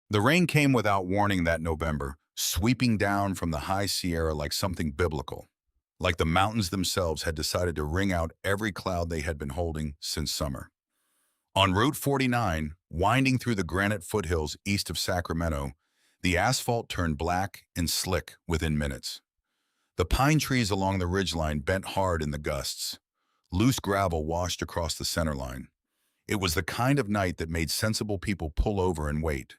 The rain came without warning that November, sweeping down from the high Sierra like something biblical, like the mountains themselves had decided to wring out every cloud they had been holding since summer. On Route 49, winding through the granite foothills east of Sacramento, the asphalt turned black and slick within minutes. The pine trees along the ridgeline bent hard in the gusts. Loose gravel washed across the center line. It was the kind of night that made sensible people pull over and wait.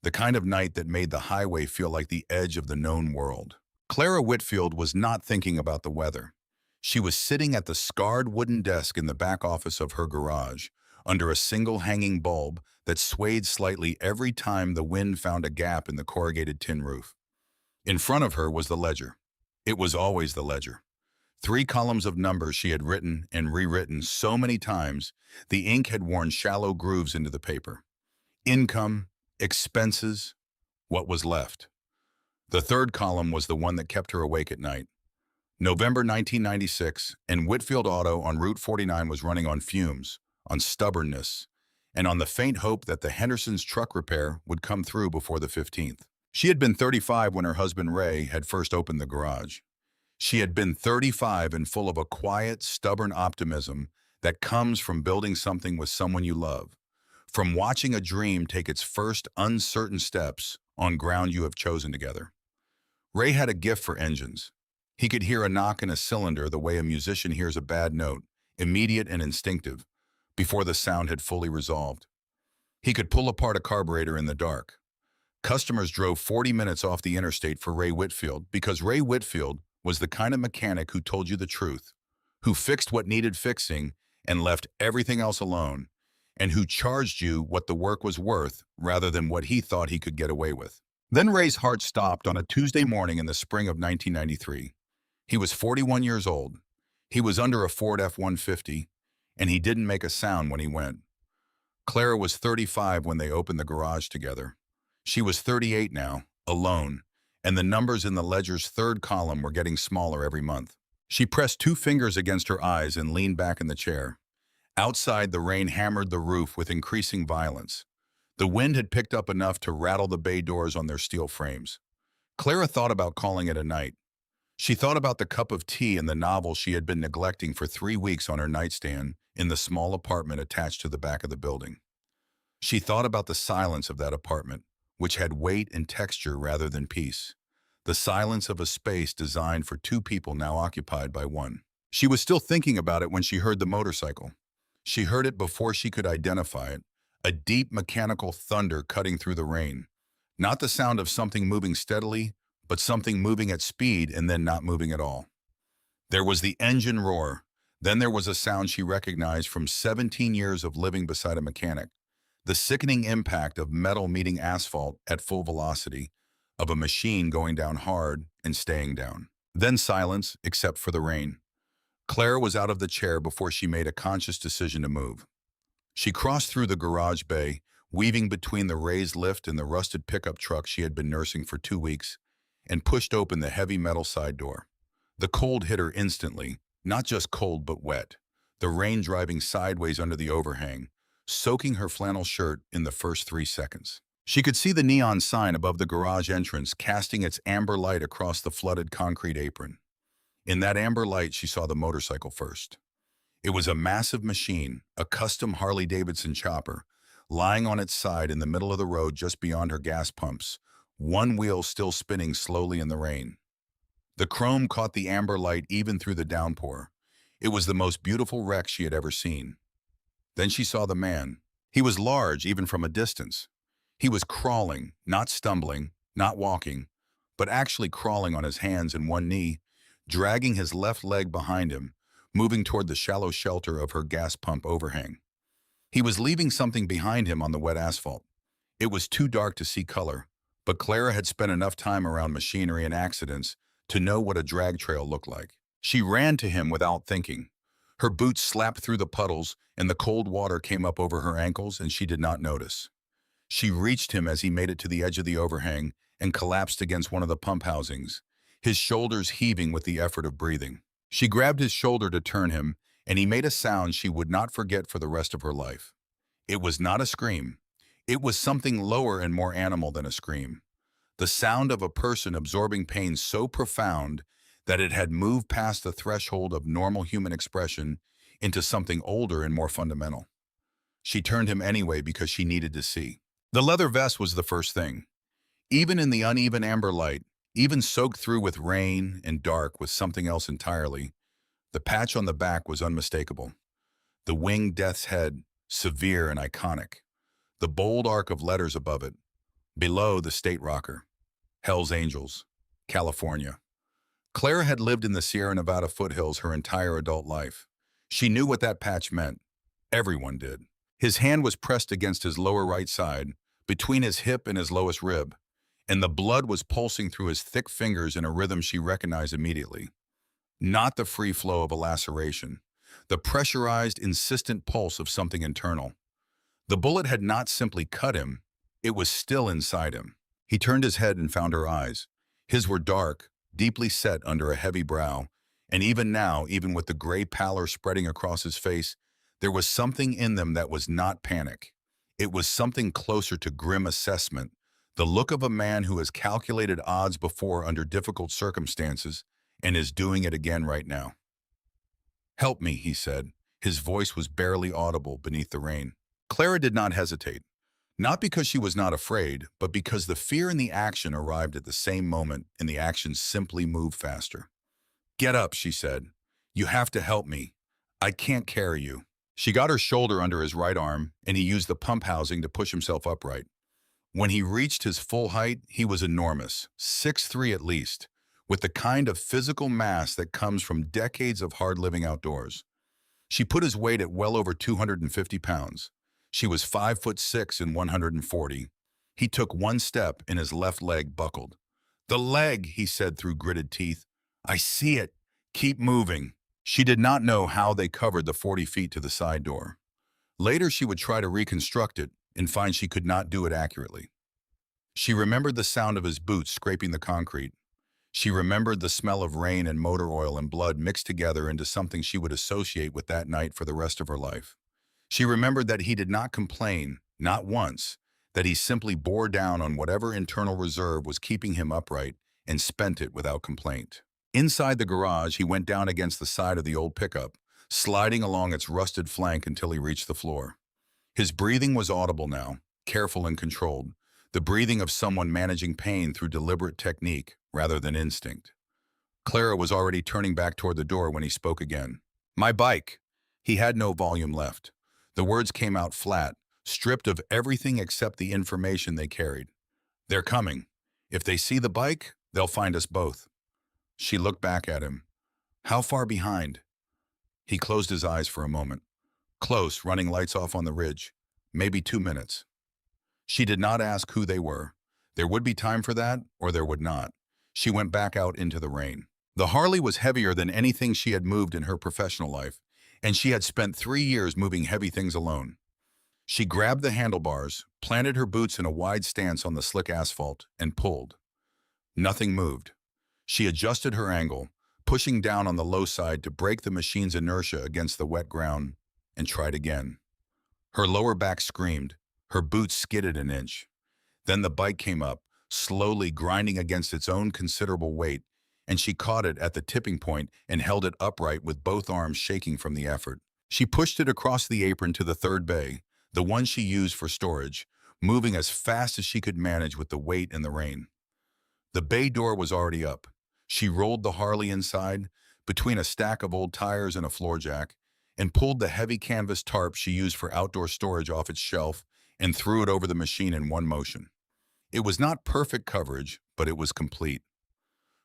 The kind of night that made the highway feel like the edge of the known world. Clara Whitfield was not thinking about the weather. She was sitting at the scarred wooden desk in the back office of her garage, under a single hanging bulb that swayed slightly every time the wind found a gap in the corrugated tin roof. In front of her was the ledger. It was always the ledger. 3 columns of numbers she had written and rewritten so many times, the ink had worn shallow grooves into the paper. Income, expenses, what was left. The third column was the one that kept her awake at night. November 1996, and Whitfield Auto on Route 49 was running on fumes, on stubbornness, and on the faint hope that the Hendersons' truck repair would come through before the 15th. She had been 35 when her husband Ray had first opened the garage. She had been 35 and full of a quiet, stubborn optimism that comes from building something with someone you love, from watching a dream take its first uncertain steps on ground you have chosen together. Ray had a gift for engines. He could hear a knock in a cylinder the way a musician hears a bad note, immediate and instinctive, before the sound had fully resolved. He could pull apart a carburetor in the dark. Customers drove 40 minutes off the interstate for Ray Whitfield because Ray Whitfield was the kind of mechanic who told you the truth, who fixed what needed fixing and left everything else alone, and who charged you what the work was worth rather than what he thought he could get away with. Then Ray's heart stopped on a Tuesday morning in the spring of 1993. He was 41 years old. He was under a Ford F-150, and he didn't make a sound when he went. Clara was 35 when they opened the garage together. She was 38 now, alone, and the numbers in the ledger's third column were getting smaller every month. She pressed 2 fingers against her eyes and leaned back in the chair. Outside, the rain hammered the roof with increasing violence. The wind had picked up enough to rattle the bay doors on their steel frames. Clara thought about calling it a night. She thought about the cup of tea and the novel she had been neglecting for 3 weeks on her nightstand in the small apartment attached to the back of the building. She thought about the silence of that apartment, which had weight and texture rather than peace. The silence of a space designed for 2 people now occupied by one. She was still thinking about it when she heard the motorcycle. She heard it before she could identify it, a deep mechanical thunder cutting through the rain. Not the sound of something moving steadily, but something moving at speed and then not moving at all. There was the engine roar. Then there was a sound she recognized from 17 years of living beside a mechanic. The sickening impact of metal meeting asphalt at full velocity, of a machine going down hard and staying down. Then silence, except for the rain. Clara was out of the chair before she made a conscious decision to move. She crossed through the garage bay, weaving between the raised lift and the rusted pickup truck she had been nursing for 2 weeks, and pushed open the heavy metal side door. The cold hit her instantly, not just cold but wet, the rain driving sideways under the overhang, soaking her flannel shirt in the first 3 seconds. She could see the neon sign above the garage entrance casting its amber light across the flooded concrete apron. In that amber light, she saw the motorcycle first. It was a massive machine, a custom Harley-Davidson chopper, lying on its side in the middle of the road just beyond her gas pumps, one wheel still spinning slowly in the rain. The chrome caught the amber light even through the downpour. It was the most beautiful wreck she had ever seen. Then she saw the man. He was large even from a distance. He was crawling, not stumbling, not walking, but actually crawling on his hands and one knee, dragging his left leg behind him, moving toward the shallow shelter of her gas pump overhang. He was leaving something behind him on the wet asphalt. It was too dark to see color, but Clara had spent enough time around machinery and accidents to know what a drag trail looked like. She ran to him without thinking. Her boots slapped through the puddles, and the cold water came up over her ankles, and she did not notice. She reached him as he made it to the edge of the overhang and collapsed against one of the pump housings, his shoulders heaving with the effort of breathing. She grabbed his shoulder to turn him, and he made a sound she would not forget for the rest of her life. It was not a scream. It was something lower and more animal than a scream. The sound of a person absorbing pain so profound that it had moved past the threshold of normal human expression into something older and more fundamental. She turned him anyway because she needed to see. The leather vest was the first thing. Even in the uneven amber light, even soaked through with rain and dark with something else entirely, the patch on the back was unmistakable. The winged death's head, severe and iconic. The bold arc of letters above it. Below, the state rocker. Hell's Angels, California. Clara had lived in the Sierra Nevada foothills her entire adult life. She knew what that patch meant. Everyone did. His hand was pressed against his lower right side, between his hip and his lowest rib, and the blood was pulsing through his thick fingers in a rhythm she recognized immediately. Not the free flow of a laceration, the pressurized, insistent pulse of something internal. The bullet had not simply cut him, it was still inside him. He turned his head and found her eyes. His were dark, deeply set under a heavy brow, and even now, even with the gray pallor spreading across his face, there was something in them that was not panic. It was something closer to grim assessment, the look of a man who has calculated odds before under difficult circumstances and is doing it again right now. "Help me," he said. His voice was barely audible beneath the rain. Clara did not hesitate. Not because she was not afraid, but because the fear and the action arrived at the same moment and the action simply moved faster. "Get up," she said. "You have to help me. I can't carry you." She got her shoulder under his right arm, and he used the pump housing to push himself upright. When he reached his full height, he was enormous, 6'3" at least, with the kind of physical mass that comes from decades of hard living outdoors. She put his weight at well over 250 pounds. She was 5'6" and 140. He took one step and his left leg buckled. "The leg," he said through gritted teeth. "I see it. Keep moving." She did not know how they covered the 40 feet to the side door. Later, she would try to reconstruct it and find she could not do it accurately. She remembered the sound of his boots scraping the concrete. She remembered the smell of rain and motor oil and blood mixed together into something she would associate with that night for the rest of her life. She remembered that he did not complain, not once, that he simply bore down on whatever internal reserve was keeping him upright and spent it without complaint. Inside the garage, he went down against the side of the old pickup, sliding along its rusted flank until he reached the floor. His breathing was audible now, careful and controlled, the breathing of someone managing pain through deliberate technique rather than instinct. Clara was already turning back toward the door when he spoke again. "My bike." He had no volume left. The words came out flat, stripped of everything except the information they carried. "They're coming. If they see the bike, they'll find us both." She looked back at him. "How far behind?" He closed his eyes for a moment. "Close, running lights off on the ridge. Maybe 2 minutes." She did not ask who they were. There would be time for that, or there would not. She went back out into the rain. The Harley was heavier than anything she had moved in her professional life, and she had spent 3 years moving heavy things alone. She grabbed the handlebars, planted her boots in a wide stance on the slick asphalt, and pulled. Nothing moved. She adjusted her angle, pushing down on the low side to break the machine's inertia against the wet ground, and tried again. Her lower back screamed. Her boots skidded an inch. Then the bike came up, slowly grinding against its own considerable weight, and she caught it at the tipping point and held it upright with both arms shaking from the effort. She pushed it across the apron to the third bay, the one she used for storage, moving as fast as she could manage with the weight and the rain. The bay door was already up. She rolled the Harley inside, between a stack of old tires and a floor jack, and pulled the heavy canvas tarp she used for outdoor storage off its shelf and threw it over the machine in one motion. It was not perfect coverage, but it was complete.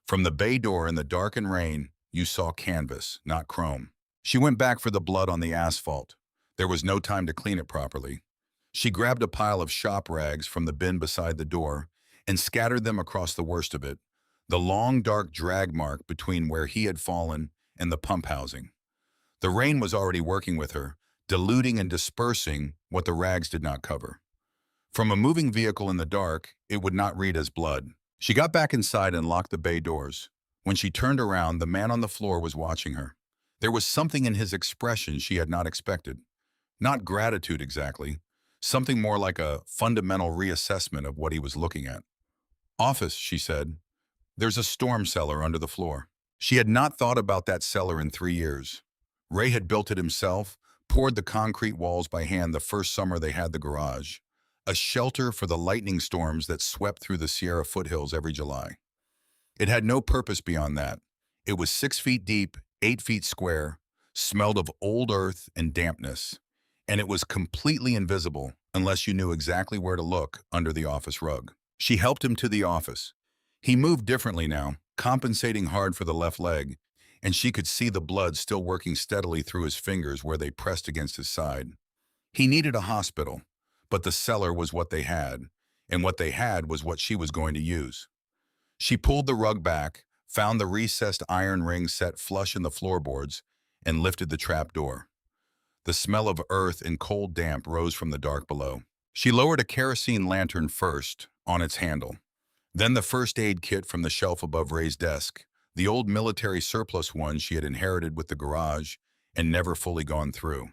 From the bay door in the dark and rain, you saw canvas, not chrome. She went back for the blood on the asphalt. There was no time to clean it properly. She grabbed a pile of shop rags from the bin beside the door and scattered them across the worst of it, the long dark drag mark between where he had fallen and the pump housing. The rain was already working with her, diluting and dispersing what the rags did not cover. From a moving vehicle in the dark, it would not read as blood. She got back inside and locked the bay doors. When she turned around, the man on the floor was watching her. There was something in his expression she had not expected. Not gratitude exactly. something more like a fundamental reassessment of what he was looking at. "Office," she said. "There's a storm cellar under the floor." She had not thought about that cellar in 3 years. Ray had built it himself, poured the concrete walls by hand the first summer they had the garage, a shelter for the lightning storms that swept through the Sierra foothills every July. It had no purpose beyond that. It was 6 feet deep, 8 feet square, smelled of old earth and dampness, and it was completely invisible unless you knew exactly where to look under the office rug. She helped him to the office. He moved differently now, compensating hard for the left leg, and she could see the blood still working steadily through his fingers where they pressed against his side. He needed a hospital, but the cellar was what they had, and what they had was what she was going to use. She pulled the rug back, found the recessed iron ring set flush in the floorboards, and lifted the trap door. The smell of earth and cold damp rose from the dark below. She lowered a kerosene lantern first, on its handle. Then the first aid kit from the shelf above Ray's desk, the old military surplus one she had inherited with the garage and never fully gone through.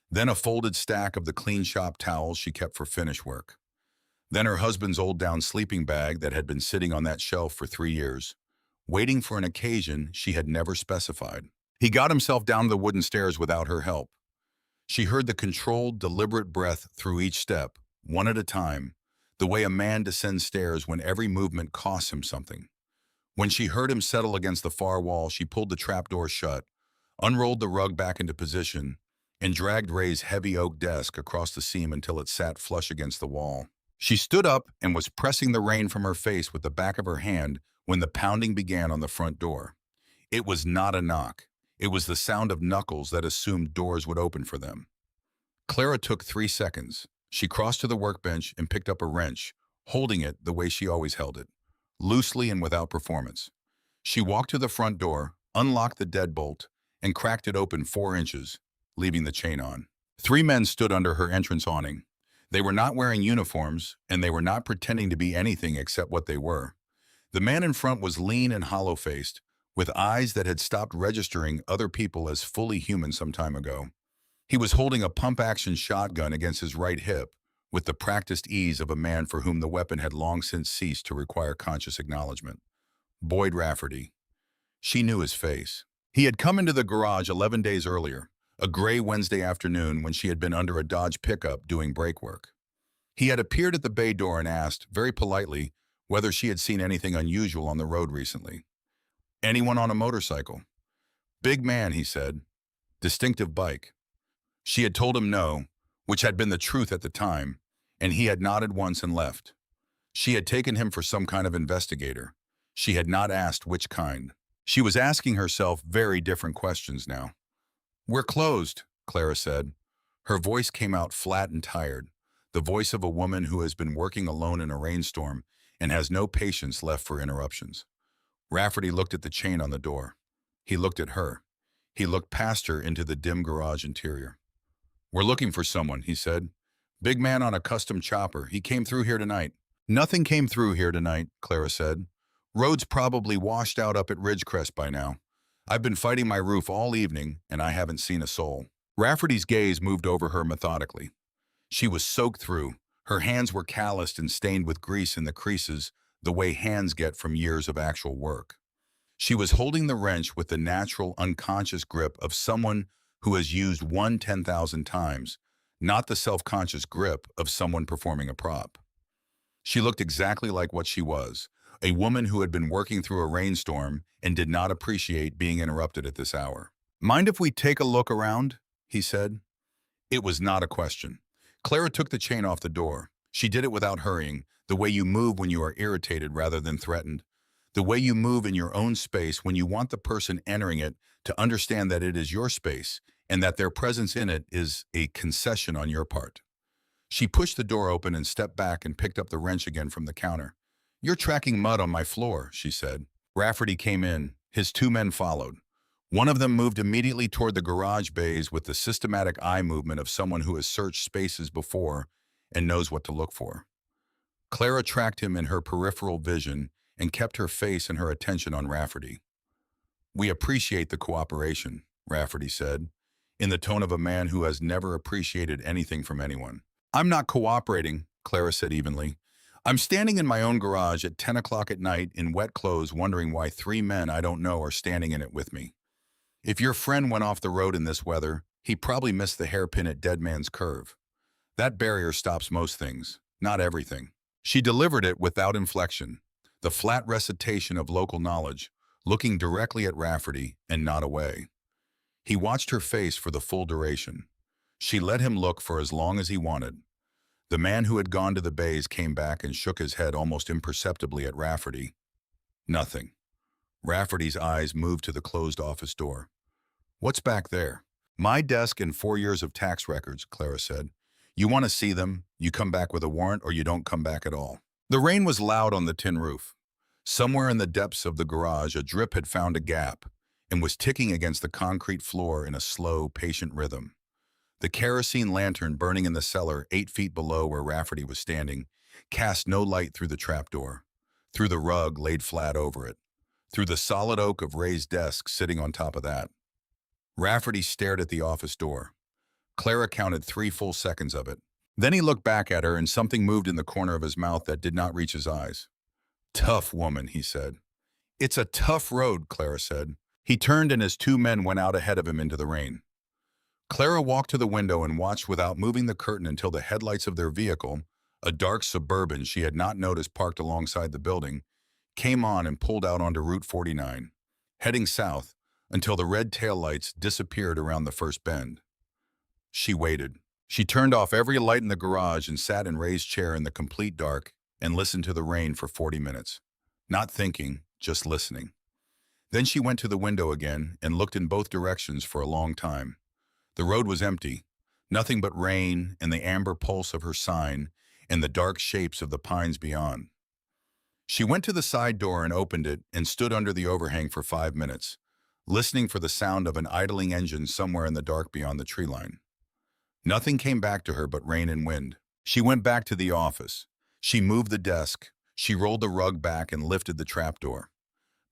Then a folded stack of the clean shop towels she kept for finish work. Then her husband's old down sleeping bag that had been sitting on that shelf for 3 years, waiting for an occasion she had never specified. He got himself down the wooden stairs without her help. She heard the controlled, deliberate breath through each step, one at a time, the way a man descends stairs when every movement costs him something. When she heard him settle against the far wall, she pulled the trapdoor shut, unrolled the rug back into position, and dragged Ray's heavy oak desk across the seam until it sat flush against the wall. She stood up and was pressing the rain from her face with the back of her hand when the pounding began on the front door. It was not a knock. It was the sound of knuckles that assumed doors would open for them. Clara took 3 seconds. She crossed to the workbench and picked up a wrench, holding it the way she always held it, loosely and without performance. She walked to the front door, unlocked the deadbolt, and cracked it open 4 inches, leaving the chain on. 3 men stood under her entrance awning. They were not wearing uniforms, and they were not pretending to be anything except what they were. The man in front was lean and hollow-faced, with eyes that had stopped registering other people as fully human some time ago. He was holding a pump-action shotgun against his right hip, with the practiced ease of a man for whom the weapon had long since ceased to require conscious acknowledgement. Boyd Rafferty. She knew his face. He had come into the garage 11 days earlier, a gray Wednesday afternoon when she had been under a Dodge pickup doing brake work. He had appeared at the bay door and asked, very politely, whether she had seen anything unusual on the road recently. "Anyone on a motorcycle?" "Big man," he said. "Distinctive bike." She had told him no, which had been the truth at the time, and he had nodded once and left. She had taken him for some kind of investigator. She had not asked which kind. She was asking herself very different questions now. "We're closed," Clara said. Her voice came out flat and tired, the voice of a woman who has been working alone in a rainstorm and has no patience left for interruptions. Rafferty looked at the chain on the door. He looked at her. He looked past her into the dim garage interior. "We're looking for someone," he said. "Big man on a custom chopper. He came through here tonight." "Nothing came through here tonight," Clara said. "Road's probably washed out up at Ridgecrest by now. I've been fighting my roof all evening, and I haven't seen a soul." Rafferty's gaze moved over her methodically. She was soaked through. Her hands were calloused and stained with grease in the creases, the way hands get from years of actual work. She was holding the wrench with the natural, unconscious grip of someone who has used one 10,000 times, not the self-conscious grip of someone performing a prop. She looked exactly like what she was, a woman who had been working through a rainstorm and did not appreciate being interrupted at this hour. "Mind if we take a look around?" he said. It was not a question. Clara took the chain off the door. She did it without hurrying, the way you move when you are irritated rather than threatened, the way you move in your own space when you want the person entering it to understand that it is your space and that their presence in it is a concession on your part. She pushed the door open and stepped back and picked up the wrench again from the counter. "You're tracking mud on my floor," she said. Rafferty came in. His 2 men followed. One of them moved immediately toward the garage bays with the systematic eye movement of someone who has searched spaces before and knows what to look for. Clara tracked him in her peripheral vision and kept her face and her attention on Rafferty. "We appreciate the cooperation," Rafferty said, in the tone of a man who has never appreciated anything from anyone. I'm not cooperating, Clara said evenly. I'm standing in my own garage at 10 o'clock at night in wet clothes wondering why three men I don't know are standing in it with me. If your friend went off the road in this weather, he probably missed the hairpin at Dead Man's Curve. That barrier stops most things, not everything. She delivered it without inflection, the flat recitation of local knowledge, looking directly at Rafferty and not away. He watched her face for the full duration. She let him look for as long as he wanted. The man who had gone to the bays came back and shook his head almost imperceptibly at Rafferty. Nothing. Rafferty's eyes moved to the closed office door. What's back there? My desk and 4 years of tax records, Clara said. You want to see them, you come back with a warrant or you don't come back at all. The rain was loud on the tin roof. Somewhere in the depths of the garage, a drip had found a gap and was ticking against the concrete floor in a slow, patient rhythm. The kerosene lantern burning in the cellar 8 feet below where Rafferty was standing cast no light through the trapdoor, through the rug laid flat over it, through the solid oak of Ray's desk sitting on top of that. Rafferty stared at the office door. Clara counted 3 full seconds of it. Then he looked back at her and something moved in the corner of his mouth that did not reach his eyes. Tough woman, he said. It's a tough road, Clara said. He turned and his 2 men went out ahead of him into the rain. Clara walked to the window and watched without moving the curtain until the headlights of their vehicle, a dark Suburban she had not noticed parked alongside the building, came on and pulled out onto Route 49, heading south until the red taillights disappeared around the first bend. She waited. She turned off every light in the garage and sat in Ray's chair in the complete dark and listened to the rain for 40 minutes. Not thinking, just listening. Then she went to the window again and looked in both directions for a long time. The road was empty, nothing but rain and the amber pulse of her sign and the dark shapes of the pines beyond. She went to the side door and opened it and stood under the overhang for 5 minutes, listening for the sound of an idling engine somewhere in the dark beyond the tree line. Nothing came back to her but rain and wind. She went back to the office. She moved the desk. She rolled the rug back and lifted the trapdoor.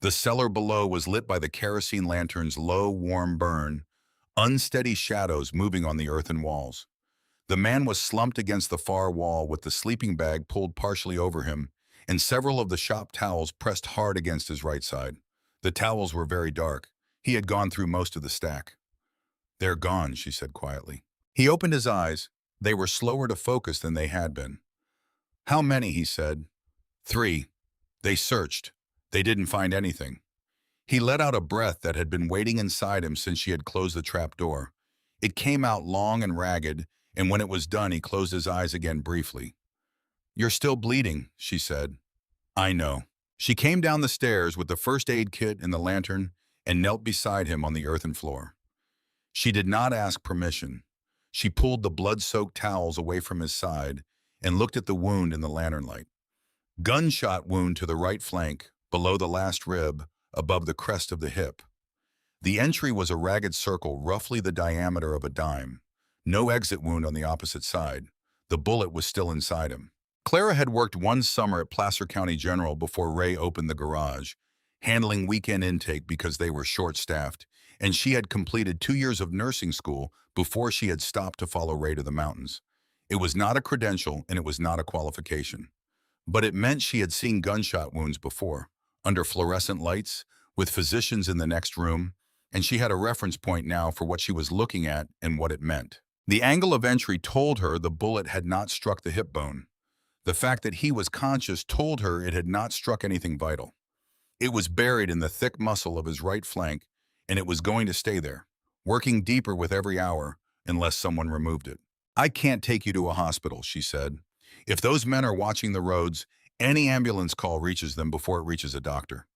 The cellar below was lit by the kerosene lantern's low, warm burn, unsteady shadows moving on the earthen walls. The man was slumped against the far wall with the sleeping bag pulled partially over him and several of the shop towels pressed hard against his right side. The towels were very dark. He had gone through most of the stack. They're gone, she said quietly. He opened his eyes. They were slower to focus than they had been. How many, he said. 3. They searched. They didn't find anything. He let out a breath that had been waiting inside him since she had closed the trap door. It came out long and ragged, and when it was done, he closed his eyes again briefly. You're still bleeding, she said. I know. She came down the stairs with the first aid kit and the lantern and knelt beside him on the earthen floor. She did not ask permission. She pulled the blood-soaked towels away from his side and looked at the wound in the lantern light. Gunshot wound to the right flank, below the last rib, above the crest of the hip. The entry was a ragged circle roughly the diameter of a dime. No exit wound on the opposite side. The bullet was still inside him. Clara had worked one summer at Placer County General before Ray opened the garage, handling weekend intake because they were short-staffed, and she had completed 2 years of nursing school before she had stopped to follow Ray to the mountains. It was not a credential and it was not a qualification. But it meant she had seen gunshot wounds before, under fluorescent lights, with physicians in the next room, and she had a reference point now for what she was looking at and what it meant. The angle of entry told her the bullet had not struck the hip bone. The fact that he was conscious told her it had not struck anything vital. It was buried in the thick muscle of his right flank, and it was going to stay there, working deeper with every hour, unless someone removed it. I can't take you to a hospital, she said. If those men are watching the roads, any ambulance call reaches them before it reaches a doctor.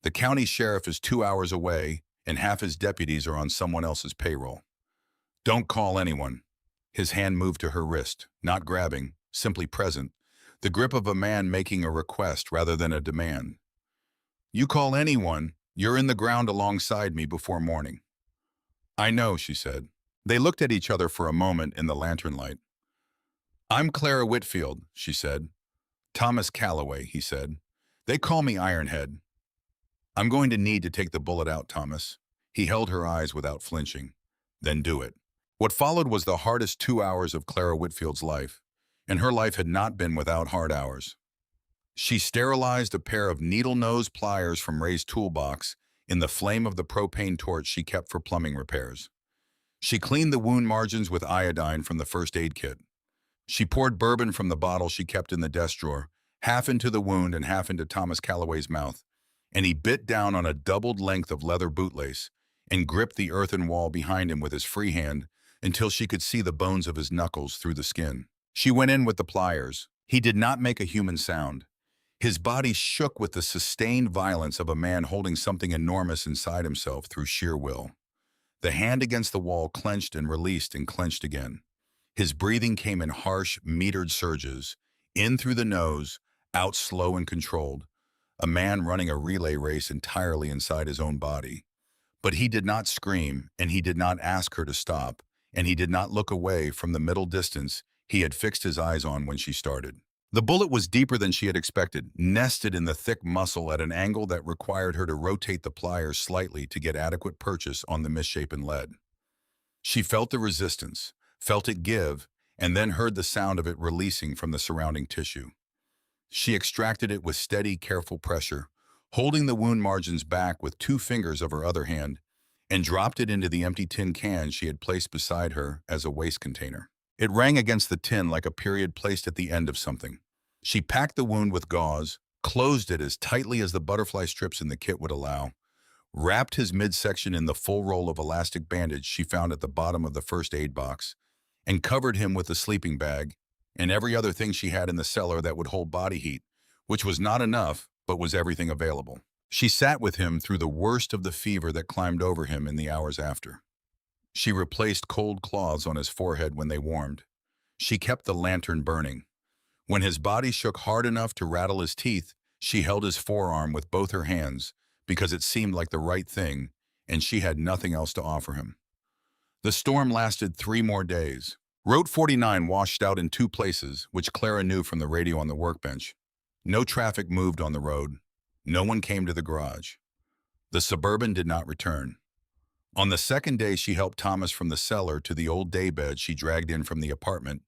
The county sheriff is 2 hours away, and half his deputies are on someone else's payroll. Don't call anyone. His hand moved to her wrist, not grabbing, simply present, the grip of a man making a request rather than a demand. You call anyone, you're in the ground alongside me before morning. I know, she said. They looked at each other for a moment in the lantern light. I'm Clara Whitfield, she said. Thomas Calloway, he said. They call me Ironhead. I'm going to need to take the bullet out, Thomas. He held her eyes without flinching. Then do it. What followed was the hardest 2 hours of Clara Whitfield's life, and her life had not been without hard hours. She sterilized a pair of needle-nose pliers from Ray's toolbox in the flame of the propane torch she kept for plumbing repairs. She cleaned the wound margins with iodine from the first aid kit. She poured bourbon from the bottle she kept in the desk drawer, half into the wound and half into Thomas Calloway's mouth, and he bit down on a doubled length of leather bootlace and gripped the earthen wall behind him with his free hand until she could see the bones of his knuckles through the skin. She went in with the pliers. He did not make a human sound. His body shook with the sustained violence of a man holding something enormous inside himself through sheer will. The hand against the wall clenched and released and clenched again. His breathing came in harsh, metered surges, in through the nose, out slow and controlled, a man running a relay race entirely inside his own body. But he did not scream, and he did not ask her to stop, and he did not look away from the middle distance he had fixed his eyes on when she started. The bullet was deeper than she had expected, nested in the thick muscle at an angle that required her to rotate the pliers slightly to get adequate purchase on the misshapen lead. She felt the resistance, felt it give, and then heard the sound of it releasing from the surrounding tissue. She extracted it with steady, careful pressure, holding the wound margins back with 2 fingers of her other hand, and dropped it into the empty tin can she had placed beside her as a waste container. It rang against the tin like a period placed at the end of something. She packed the wound with gauze, closed it as tightly as the butterfly strips in the kit would allow, wrapped his midsection in the full roll of elastic bandage she found at the bottom of the first aid box, and covered him with a sleeping bag and every other thing she had in the cellar that would hold body heat, which was not enough, but was everything available. She sat with him through the worst of the fever that climbed over him in the hours after. She replaced cold cloths on his forehead when they warmed. She kept the lantern burning. When his body shook hard enough to rattle his teeth, she held his forearm with both her hands because it seemed like the right thing, and she had nothing else to offer him. The storm lasted 3 more days. Route 49 washed out in 2 places, which Clara knew from the radio on the workbench. No traffic moved on the road. No one came to the garage. The Suburban did not return. On the second day, she helped Thomas from the cellar to the old daybed she dragged in from the apartment,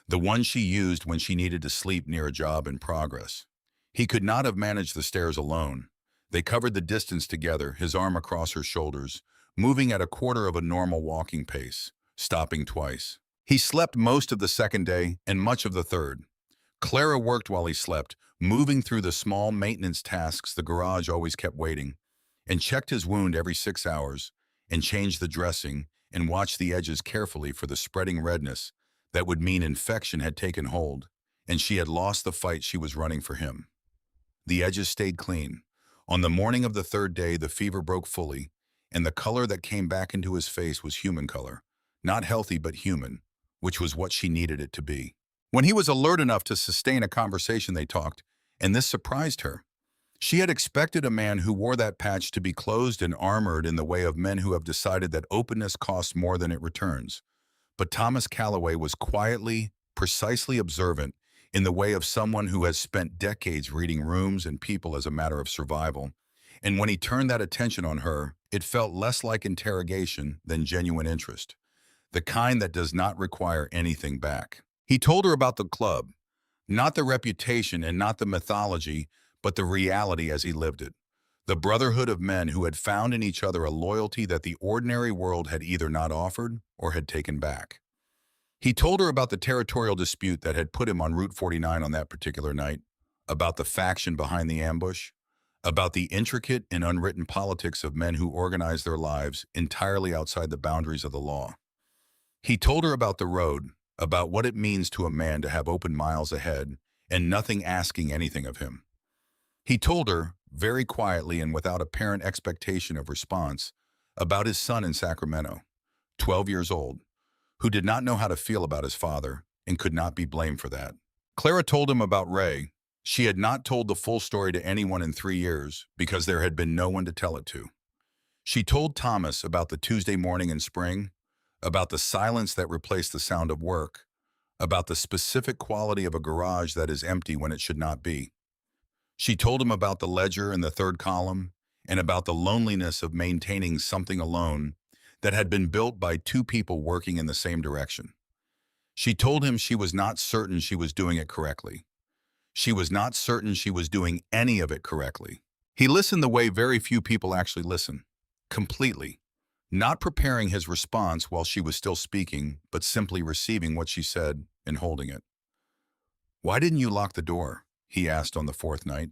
the one she used when she needed to sleep near a job in progress. He could not have managed the stairs alone. They covered the distance together, his arm across her shoulders, moving at a quarter of a normal walking pace, stopping twice. He slept most of the second day and much of the third. Clara worked while he slept, moving through the small maintenance tasks the garage always kept waiting, and checked his wound every 6 hours, and changed the dressing, and watched the edges carefully for the spreading redness that would mean infection had taken hold, and she had lost the fight she was running for him. The edges stayed clean. On the morning of the 3rd day, the fever broke fully, and the color that came back into his face was human color. Not healthy, but human, which was what she needed it to be. When he was alert enough to sustain a conversation, they talked, and this surprised her. She had expected a man who wore that patch to be closed and armored in the way of men who have decided that openness costs more than it returns. But Thomas Calloway was quietly, precisely observant in the way of someone who has spent decades reading rooms and people as a matter of survival. And when he turned that attention on her, it felt less like interrogation than genuine interest, the kind that does not require anything back. He told her about the club, not the reputation and not the mythology, but the reality as he lived it. The brotherhood of men who had found in each other a loyalty that the ordinary world had either not offered or had taken back. He told her about the territorial dispute that had put him on Route 49 on that particular night, about the faction behind the ambush, about the intricate and unwritten politics of men who organize their lives entirely outside the boundaries of the law. He told her about the road, about what it means to a man to have open miles ahead and nothing asking anything of him. He told her, very quietly and without apparent expectation of response, about his son in Sacramento, 12 years old, who did not know how to feel about his father and could not be blamed for that. Clara told him about Ray. She had not told the full story to anyone in 3 years because there had been no one to tell it to. She told Thomas about the Tuesday morning in spring, about the silence that replaced the sound of work, about the specific quality of a garage that is empty when it should not be. She told him about the ledger in the 3rd column and about the loneliness of maintaining something alone that had been built by two people working in the same direction. She told him she was not certain she was doing it correctly. She was not certain she was doing any of it correctly. He listened the way very few people actually listen, completely, not preparing his response while she was still speaking, but simply receiving what she said and holding it. "Why didn't you lock the door?" he asked on the fourth night.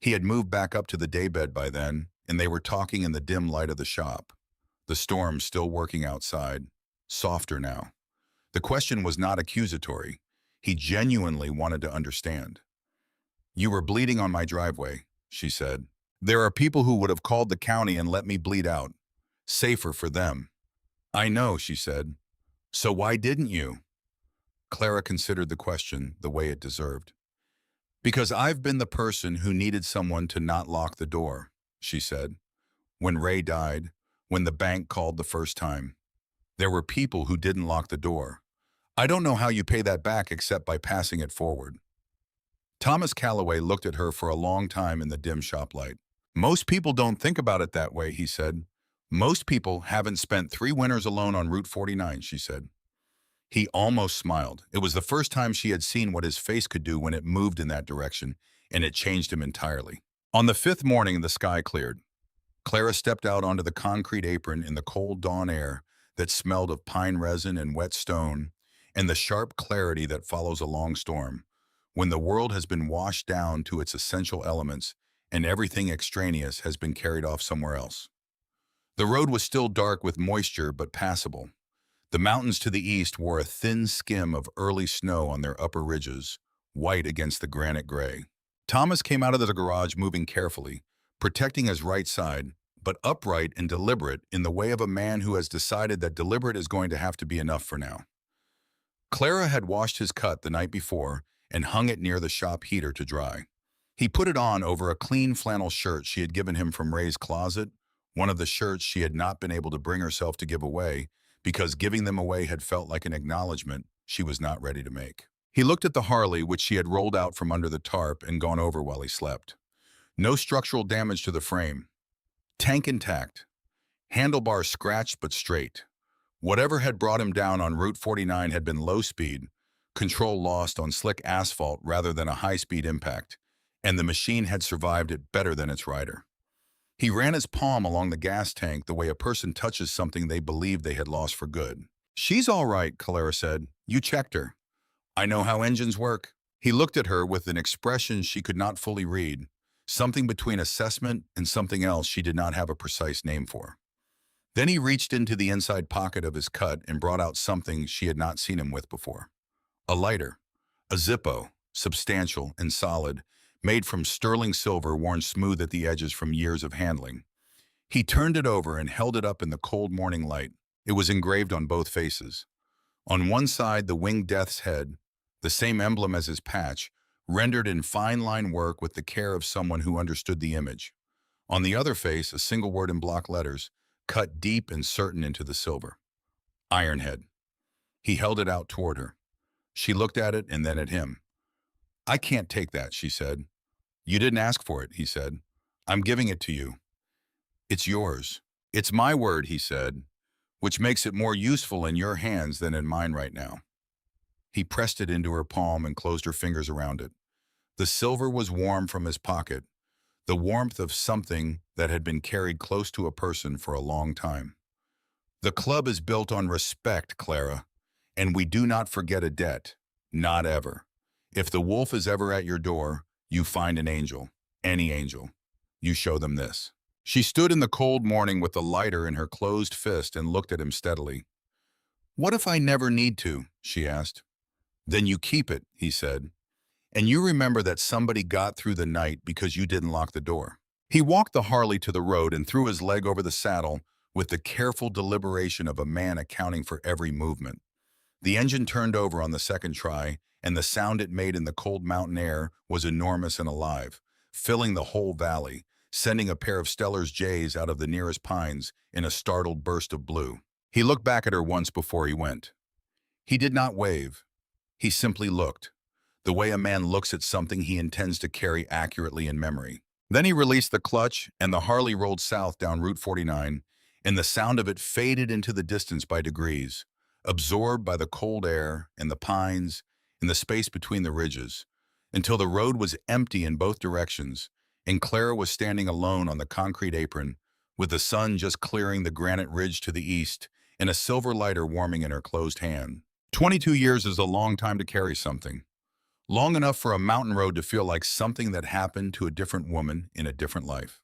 He had moved back up to the daybed by then, and they were talking in the dim light of the shop. The storm still working outside, softer now. The question was not accusatory. He genuinely wanted to understand. "You were bleeding on my driveway," she said. "There are people who would have called the county and let me bleed out. Safer for them." "I know," she said. "So why didn't you?" Clara considered the question the way it deserved. "Because I've been the person who needed someone to not lock the door," she said. "When Ray died, when the bank called the first time, there were people who didn't lock the door. I don't know how you pay that back except by passing it forward." Thomas Calloway looked at her for a long time in the dim shop light. "Most people don't think about it that way," he said. "Most people haven't spent 3 winters alone on Route 49, she said. He almost smiled. It was the first time she had seen what his face could do when it moved in that direction, and it changed him entirely. On the 5th morning, the sky cleared. Clara stepped out onto the concrete apron in the cold dawn air that smelled of pine resin and wet stone, and the sharp clarity that follows a long storm, when the world has been washed down to its essential elements and everything extraneous has been carried off somewhere else. The road was still dark with moisture, but passable. The mountains to the east wore a thin skim of early snow on their upper ridges, white against the granite gray. Thomas came out of the garage moving carefully, protecting his right side, but upright and deliberate in the way of a man who has decided that deliberate is going to have to be enough for now. Clara had washed his cut the night before and hung it near the shop heater to dry. He put it on over a clean flannel shirt she had given him from Ray's closet, one of the shirts she had not been able to bring herself to give away, because giving them away had felt like an acknowledgement she was not ready to make. He looked at the Harley, which she had rolled out from under the tarp and gone over while he slept. No structural damage to the frame. Tank intact. Handlebars scratched but straight. Whatever had brought him down on Route 49 had been low speed, control lost on slick asphalt rather than a high-speed impact, and the machine had survived it better than its rider. He ran his palm along the gas tank the way a person touches something they believed they had lost for good. "She's all right," Clara said. "You checked her." "I know how engines work." He looked at her with an expression she could not fully read, something between assessment and something else she did not have a precise name for. Then he reached into the inside pocket of his cut and brought out something she had not seen him with before. A lighter. A Zippo, substantial and solid, made from sterling silver worn smooth at the edges from years of handling. He turned it over and held it up in the cold morning light. It was engraved on both faces. On one side, the winged death's head, the same emblem as his patch, rendered in fine line work with the care of someone who understood the image. On the other face, a single word in block letters, cut deep and certain into the silver. Ironhead. He held it out toward her. She looked at it and then at him. "I can't take that," she said. "You didn't ask for it," he said. "I'm giving it to you." "It's yours." "It's my word," he said, "which makes it more useful in your hands than in mine right now." He pressed it into her palm and closed her fingers around it. The silver was warm from his pocket, the warmth of something that had been carried close to a person for a long time. "The club is built on respect, Clara, and we do not forget a debt. Not ever. If the wolf is ever at your door, you find an angel, any angel. You show them this." She stood in the cold morning with the lighter in her closed fist and looked at him steadily. "What if I never need to?" she asked. "Then you keep it," he said. "And you remember that somebody got through the night because you didn't lock the door." He walked the Harley to the road and threw his leg over the saddle with the careful deliberation of a man accounting for every movement. The engine turned over on the second try, and the sound it made in the cold mountain air was enormous and alive, filling the whole valley, sending a pair of Steller's jays out of the nearest pines in a startled burst of blue. He looked back at her once before he went. He did not wave. He simply looked, the way a man looks at something he intends to carry accurately in memory. Then he released the clutch, and the Harley rolled south down Route 49, and the sound of it faded into the distance by degrees, absorbed by the cold air and the pines and the space between the ridges, until the road was empty in both directions, and Clara was standing alone on the concrete apron, with the sun just clearing the granite ridge to the east and a silver lighter warming in her closed hand. 22 years is a long time to carry something. Long enough for a mountain road to feel like something that happened to a different woman in a different life.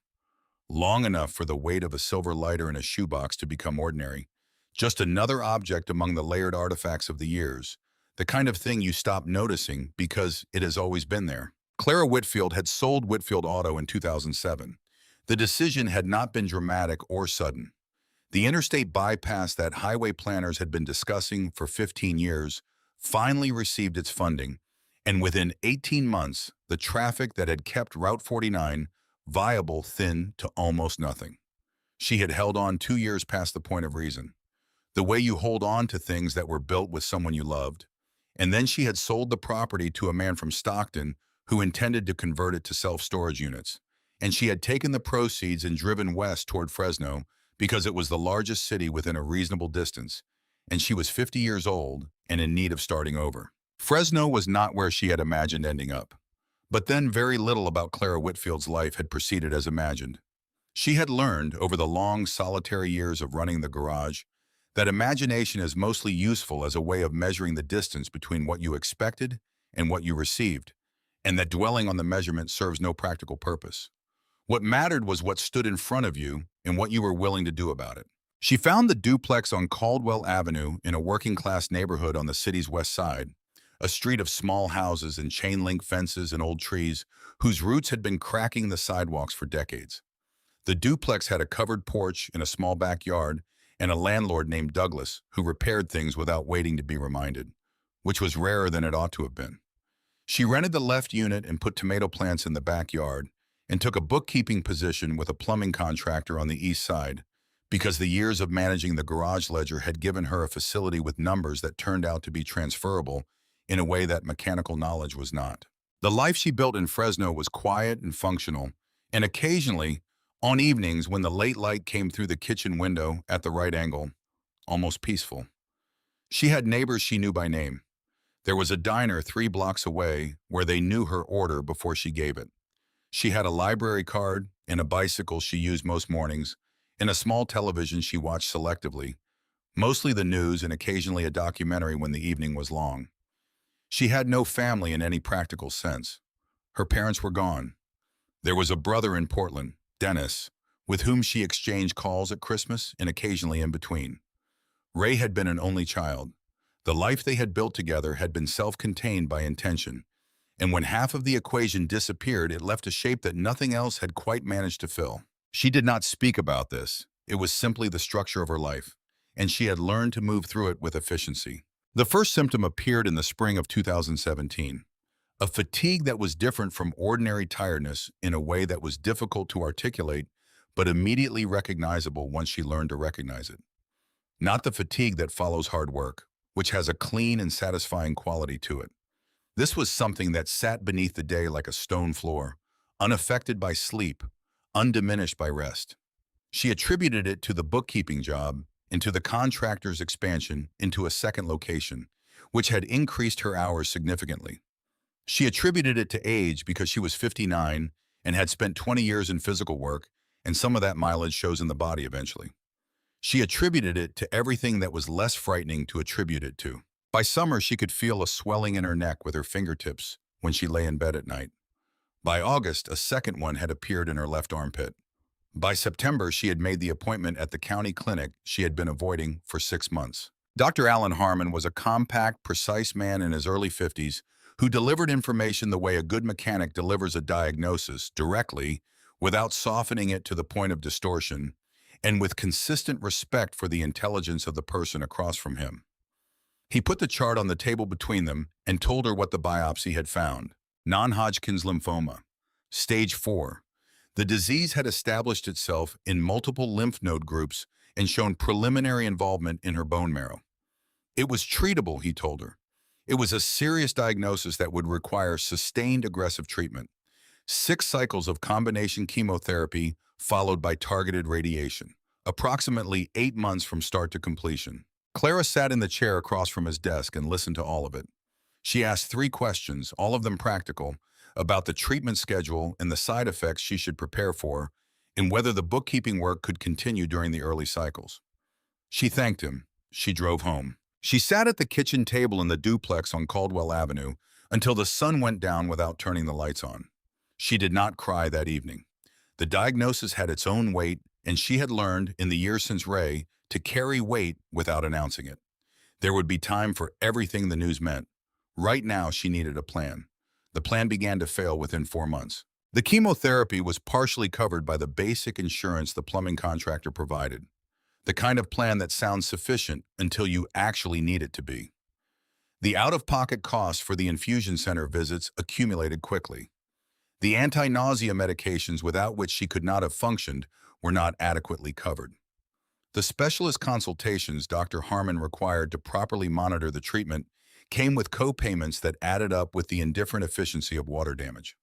Long enough for the weight of a silver lighter in a shoebox to become ordinary. Just another object among the layered artifacts of the years. The kind of thing you stop noticing because it has always been there. Clara Whitfield had sold Whitfield Auto in 2007. The decision had not been dramatic or sudden. The interstate bypass that highway planners had been discussing for 15 years finally received its funding, and within 18 months, the traffic that had kept Route 49 viable thinned to almost nothing. She had held on 2 years past the point of reason, the way you hold on to things that were built with someone you loved. And then she had sold the property to a man from Stockton who intended to convert it to self-storage units. And she had taken the proceeds and driven west toward Fresno because it was the largest city within a reasonable distance, and she was 50 years old and in need of starting over. Fresno was not where she had imagined ending up. But then very little about Clara Whitfield's life had proceeded as imagined. She had learned, over the long, solitary years of running the garage, that imagination is mostly useful as a way of measuring the distance between what you expected and what you received, and that dwelling on the measurement serves no practical purpose. What mattered was what stood in front of you and what you were willing to do about it. She found the duplex on Caldwell Avenue in a working-class neighborhood on the city's west side, a street of small houses and chain-link fences and old trees whose roots had been cracking the sidewalks for decades. The duplex had a covered porch in a small backyard and a landlord named Douglas who repaired things without waiting to be reminded, which was rarer than it ought to have been. She rented the left unit and put tomato plants in the backyard and took a bookkeeping position with a plumbing contractor on the east side because the years of managing the garage ledger had given her a facility with numbers that turned out to be transferable in a way that mechanical knowledge was not. The life she built in Fresno was quiet and functional, and occasionally, on evenings when the late light came through the kitchen window at the right angle, almost peaceful. She had neighbors she knew by name. There was a diner 3 blocks away where they knew her order before she gave it. She had a library card and a bicycle she used most mornings, and a small television she watched selectively, mostly the news and occasionally a documentary when the evening was long. She had no family in any practical sense. Her parents were gone. There was a brother in Portland, Dennis, with whom she exchanged calls at Christmas and occasionally in between. Ray had been an only child. The life they had built together had been self-contained by intention, and when half of the equation disappeared, it left a shape that nothing else had quite managed to fill. She did not speak about this. It was simply the structure of her life, and she had learned to move through it with efficiency. The first symptom appeared in the spring of 2017. A fatigue that was different from ordinary tiredness in a way that was difficult to articulate, but immediately recognizable once she learned to recognize it. Not the fatigue that follows hard work, which has a clean and satisfying quality to it. This was something that sat beneath the day like a stone floor, unaffected by sleep, undiminished by rest. She attributed it to the bookkeeping job and to the contractor's expansion into a second location, which had increased her hours significantly. She attributed it to age because she was 59 and had spent 20 years in physical work, and some of that mileage shows in the body eventually. She attributed it to everything that was less frightening to attribute it to. By summer, she could feel a swelling in her neck with her fingertips when she lay in bed at night. By August, a second one had appeared in her left armpit. By September, she had made the appointment at the county clinic she had been avoiding for 6 months. Dr. Alan Harmon was a compact, precise man in his early 50s who delivered information the way a good mechanic delivers a diagnosis, directly, without softening it to the point of distortion, and with consistent respect for the intelligence of the person across from him. He put the chart on the table between them and told her what the biopsy had found: non-Hodgkin's lymphoma, stage 4. The disease had established itself in multiple lymph node groups and shown preliminary involvement in her bone marrow. It was treatable, he told her. It was a serious diagnosis that would require sustained aggressive treatment. 6 cycles of combination chemotherapy followed by targeted radiation. approximately 8 months from start to completion. Clara sat in the chair across from his desk and listened to all of it. She asked 3 questions, all of them practical, about the treatment schedule and the side effects she should prepare for, and whether the bookkeeping work could continue during the early cycles. She thanked him. She drove home. She sat at the kitchen table in the duplex on Caldwell Avenue until the sun went down without turning the lights on. She did not cry that evening. The diagnosis had its own weight, and she had learned, in the years since Ray, to carry weight without announcing it. There would be time for everything the news meant. Right now, she needed a plan. The plan began to fail within 4 months. The chemotherapy was partially covered by the basic insurance the plumbing contractor provided, the kind of plan that sounds sufficient until you actually need it to be. The out-of-pocket costs for the infusion center visits accumulated quickly. The anti-nausea medications without which she could not have functioned were not adequately covered. The specialist consultations Dr. Harmon required to properly monitor the treatment came with co-payments that added up with the indifferent efficiency of water damage.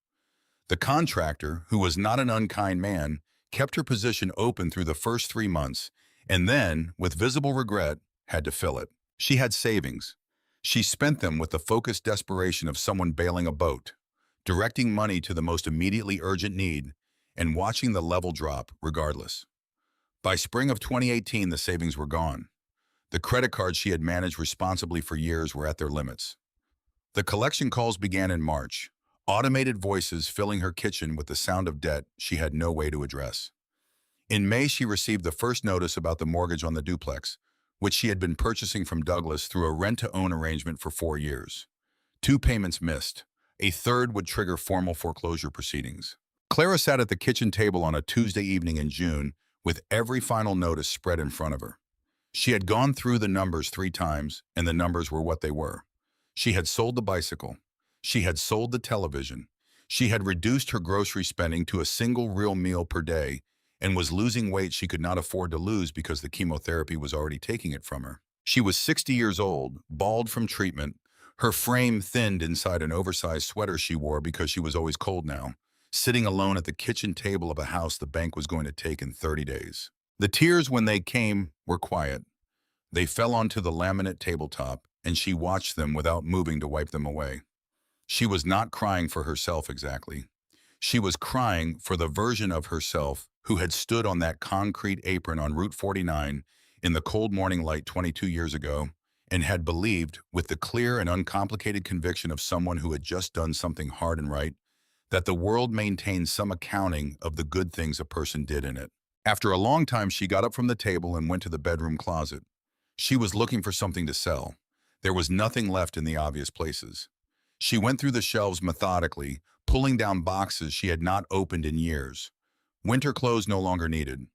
The contractor, who was not an unkind man, kept her position open through the first 3 months, and then, with visible regret, had to fill it. She had savings. She spent them with the focused desperation of someone bailing a boat, directing money to the most immediately urgent need, and watching the level drop regardless. By spring of 2018, the savings were gone. The credit cards she had managed responsibly for years were at their limits. The collection calls began in March, automated voices filling her kitchen with the sound of debt she had no way to address. In May, she received the first notice about the mortgage on the duplex, which she had been purchasing from Douglas through a rent-to-own arrangement for 4 years. 2 payments missed. A third would trigger formal foreclosure proceedings. Clara sat at the kitchen table on a Tuesday evening in June with every final notice spread in front of her. She had gone through the numbers 3 times, and the numbers were what they were. She had sold the bicycle. She had sold the television. She had reduced her grocery spending to a single real meal per day and was losing weight she could not afford to lose because the chemotherapy was already taking it from her. She was 60 years old, bald from treatment, her frame thinned inside an oversized sweater she wore because she was always cold now, sitting alone at the kitchen table of a house the bank was going to take in 30 days. The tears, when they came, were quiet. They fell onto the laminate tabletop, and she watched them without moving to wipe them away. She was not crying for herself exactly. She was crying for the version of herself who had stood on that concrete apron on Route 49 in the cold morning light 22 years ago and had believed, with the clear and uncomplicated conviction of someone who had just done something hard and right, that the world maintained some accounting of the good things a person did in it. After a long time, she got up from the table and went to the bedroom closet. She was looking for something to sell. There was nothing left in the obvious places. She went through the shelves methodically, pulling down boxes she had not opened in years. Winter clothes no longer needed.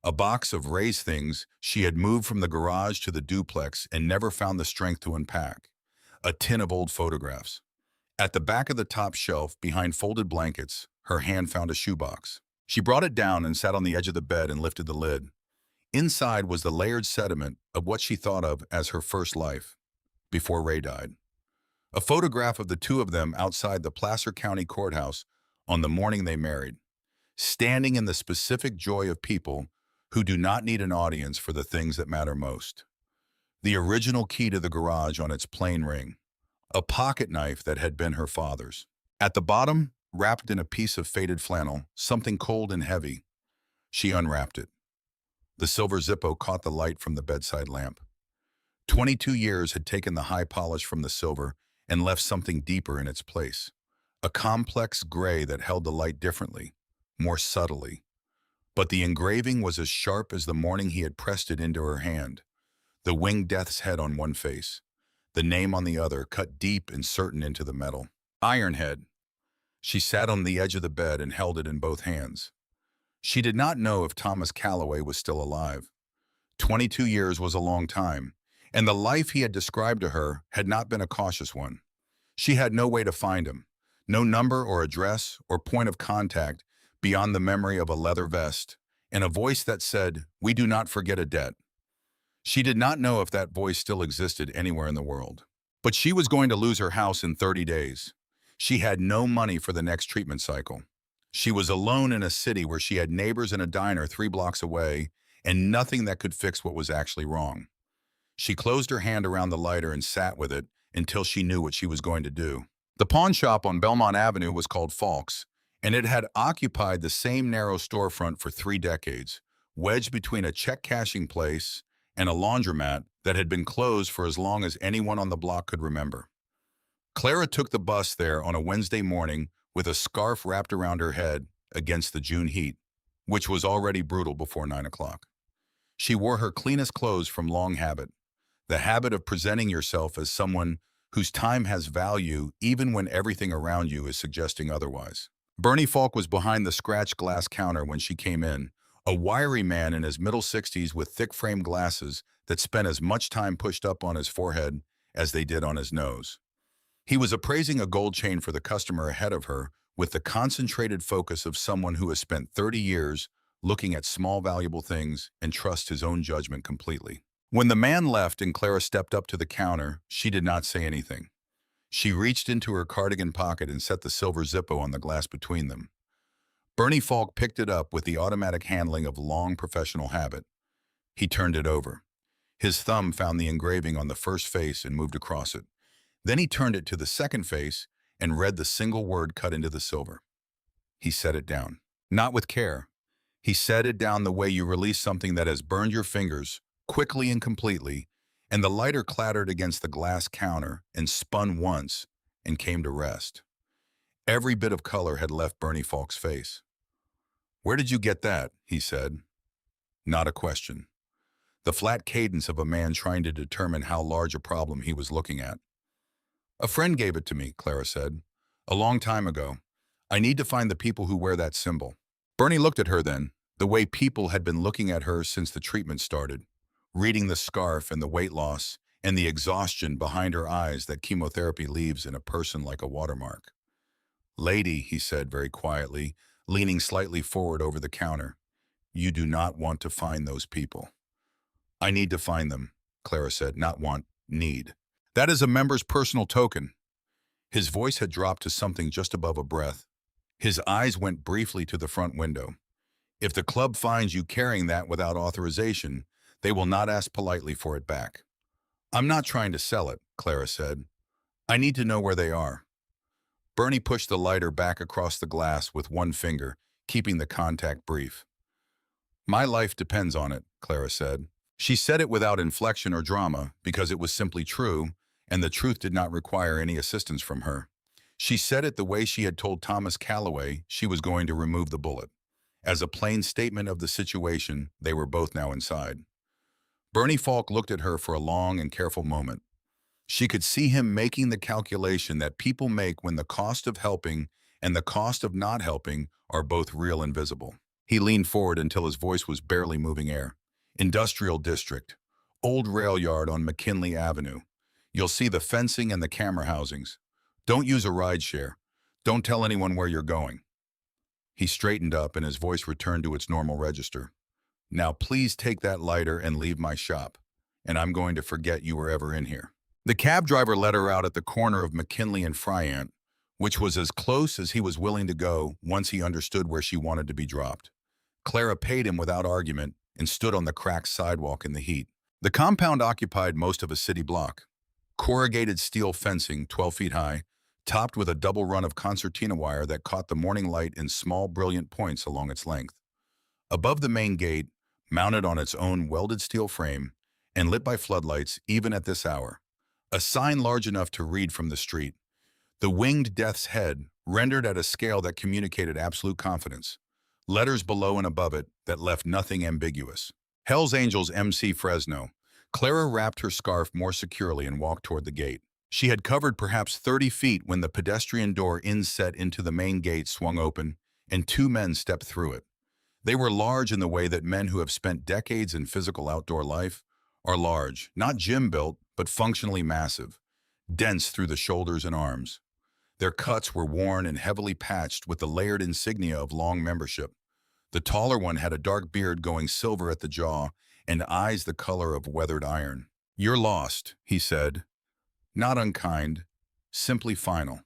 A box of Ray's things she had moved from the garage to the duplex and never found the strength to unpack. A tin of old photographs. At the back of the top shelf, behind folded blankets, her hand found a shoebox. She brought it down and sat on the edge of the bed and lifted the lid. Inside was the layered sediment of what she thought of as her first life, before Ray died. A photograph of the 2 of them outside the Placer County Courthouse on the morning they married, standing in the specific joy of people who do not need an audience for the things that matter most. The original key to the garage on its plain ring. A pocket knife that had been her father's. At the bottom, wrapped in a piece of faded flannel, something cold and heavy. She unwrapped it. The silver Zippo caught the light from the bedside lamp. 22 years had taken the high polish from the silver and left something deeper in its place. A complex gray that held the light differently, more subtly. But the engraving was as sharp as the morning he had pressed it into her hand. The winged death's head on one face, the name on the other, cut deep and certain into the metal. Ironhead. She sat on the edge of the bed and held it in both hands. She did not know if Thomas Calloway was still alive. 22 years was a long time, and the life he had described to her had not been a cautious one. She had no way to find him, no number or address or point of contact beyond the memory of a leather vest and a voice that said, "We do not forget a debt." She did not know if that voice still existed anywhere in the world. But she was going to lose her house in 30 days. She had no money for the next treatment cycle. She was alone in a city where she had neighbors and a diner 3 blocks away, and nothing that could fix what was actually wrong. She closed her hand around the lighter and sat with it until she knew what she was going to do. The pawn shop on Belmont Avenue was called Falk's, and it had occupied the same narrow storefront for 3 decades, wedged between a check-cashing place and a laundromat that had been closed for as long as anyone on the block could remember. Clara took the bus there on a Wednesday morning with a scarf wrapped around her head against the June heat, which was already brutal before 9 o'clock. She wore her cleanest clothes from long habit, the habit of presenting yourself as someone whose time has value even when everything around you is suggesting otherwise. Bernie Falk was behind the scratched glass counter when she came in, a wiry man in his middle 60s with thick-framed glasses that spent as much time pushed up on his forehead as they did on his nose. He was appraising a gold chain for the customer ahead of her with the concentrated focus of someone who has spent 30 years looking at small valuable things and trusts his own judgment completely. When the man left and Clara stepped up to the counter, she did not say anything. She reached into her cardigan pocket and set the silver Zippo on the glass between them. Bernie Falk picked it up with the automatic handling of long professional habit. He turned it over. His thumb found the engraving on the first face and moved across it. Then he turned it to the second face and read the single word cut into the silver. He set it down. Not with care. He set it down the way you release something that has burned your fingers, quickly and completely, and the lighter clattered against the glass counter and spun once and came to rest. Every bit of color had left Bernie Falk's face. "Where did you get that?" he said. Not a question. The flat cadence of a man trying to determine how large a problem he was looking at. "A friend gave it to me," Clara said. "A long time ago. I need to find the people who wear that symbol." Bernie looked at her then, the way people had been looking at her since the treatment started, reading the scarf and the weight loss and the exhaustion behind her eyes that chemotherapy leaves in a person like a watermark. "Lady," he said very quietly, leaning slightly forward over the counter, "you do not want to find those people." "I need to find them," Clara said, "not want, need. That is a member's personal token." His voice had dropped to something just above a breath. His eyes went briefly to the front window. "If the club finds you carrying that without authorization, they will not ask politely for it back." "I'm not trying to sell it," Clara said. "I need to know where they are." Bernie pushed the lighter back across the glass with one finger, keeping the contact brief. "My life depends on it," Clara said. She said it without inflection or drama because it was simply true, and the truth did not require any assistance from her. She said it the way she had told Thomas Calloway she was going to remove the bullet. As a plain statement of the situation, they were both now inside. Bernie Falk looked at her for a long and careful moment. She could see him making the calculation that people make when the cost of helping and the cost of not helping are both real and visible. He leaned forward until his voice was barely moving air. "Industrial district. Old rail yard on McKinley Avenue. You'll see the fencing and the camera housings. Don't use a ride share. Don't tell anyone where you're going." He straightened up and his voice returned to its normal register. "Now please take that lighter and leave my shop, and I'm going to forget you were ever in here." The cab driver let her out at the corner of McKinley and Friant, which was as close as he was willing to go once he understood where she wanted to be dropped. Clara paid him without argument and stood on the cracked sidewalk in the heat. The compound occupied most of a city block. Corrugated steel fencing, 12 feet high, topped with a double run of concertina wire that caught the morning light in small, brilliant points along its length. Above the main gate, mounted on its own welded steel frame, and lit by floodlights even at this hour, a sign large enough to read from the street. The winged death's head, rendered at a scale that communicated absolute confidence. Letters below and above it that left nothing ambiguous. Hell's Angels MC Fresno. Clara wrapped her scarf more securely and walked toward the gate. She had covered perhaps 30 feet when the pedestrian door inset into the main gate swung open, and 2 men stepped through it. They were large in the way that men who have spent decades in physical outdoor life are large, not gym-built, but functionally massive, dense through the shoulders and arms. Their cuts were worn and heavily patched with the layered insignia of long membership. The taller one had a dark beard going silver at the jaw and eyes the color of weathered iron. "You're lost," he said. Not unkind, simply final.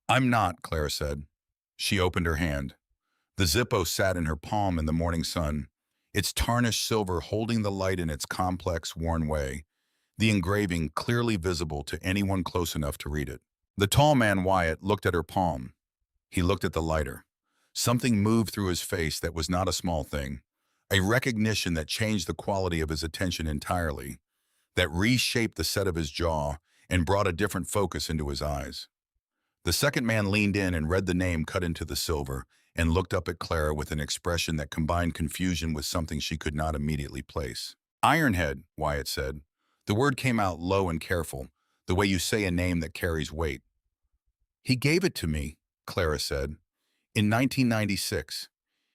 "I'm not," Clara said. She opened her hand. The Zippo sat in her palm in the morning sun, its tarnished silver holding the light in its complex, worn way, the engraving clearly visible to anyone close enough to read it. The tall man, Wyatt, looked at her palm. He looked at the lighter. Something moved through his face that was not a small thing, a recognition that changed the quality of his attention entirely, that reshaped the set of his jaw and brought a different focus into his eyes. The second man leaned in and read the name cut into the silver and looked up at Clara with an expression that combined confusion with something she could not immediately place. Ironhead, Wyatt said. The word came out low and careful, the way you say a name that carries weight. He gave it to me, Clara said, in 1996.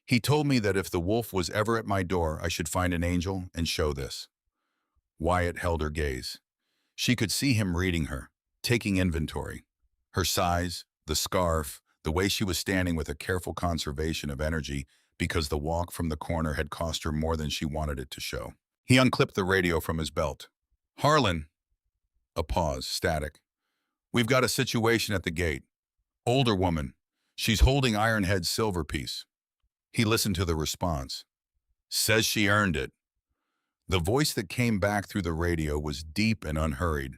He told me that if the wolf was ever at my door, I should find an angel and show this. Wyatt held her gaze. She could see him reading her, taking inventory. Her size, the scarf, the way she was standing with a careful conservation of energy because the walk from the corner had cost her more than she wanted it to show. He unclipped the radio from his belt. Harlan. A pause, static. We've got a situation at the gate. Older woman. She's holding Ironhead's silver piece. He listened to the response. Says she earned it. The voice that came back through the radio was deep and unhurried,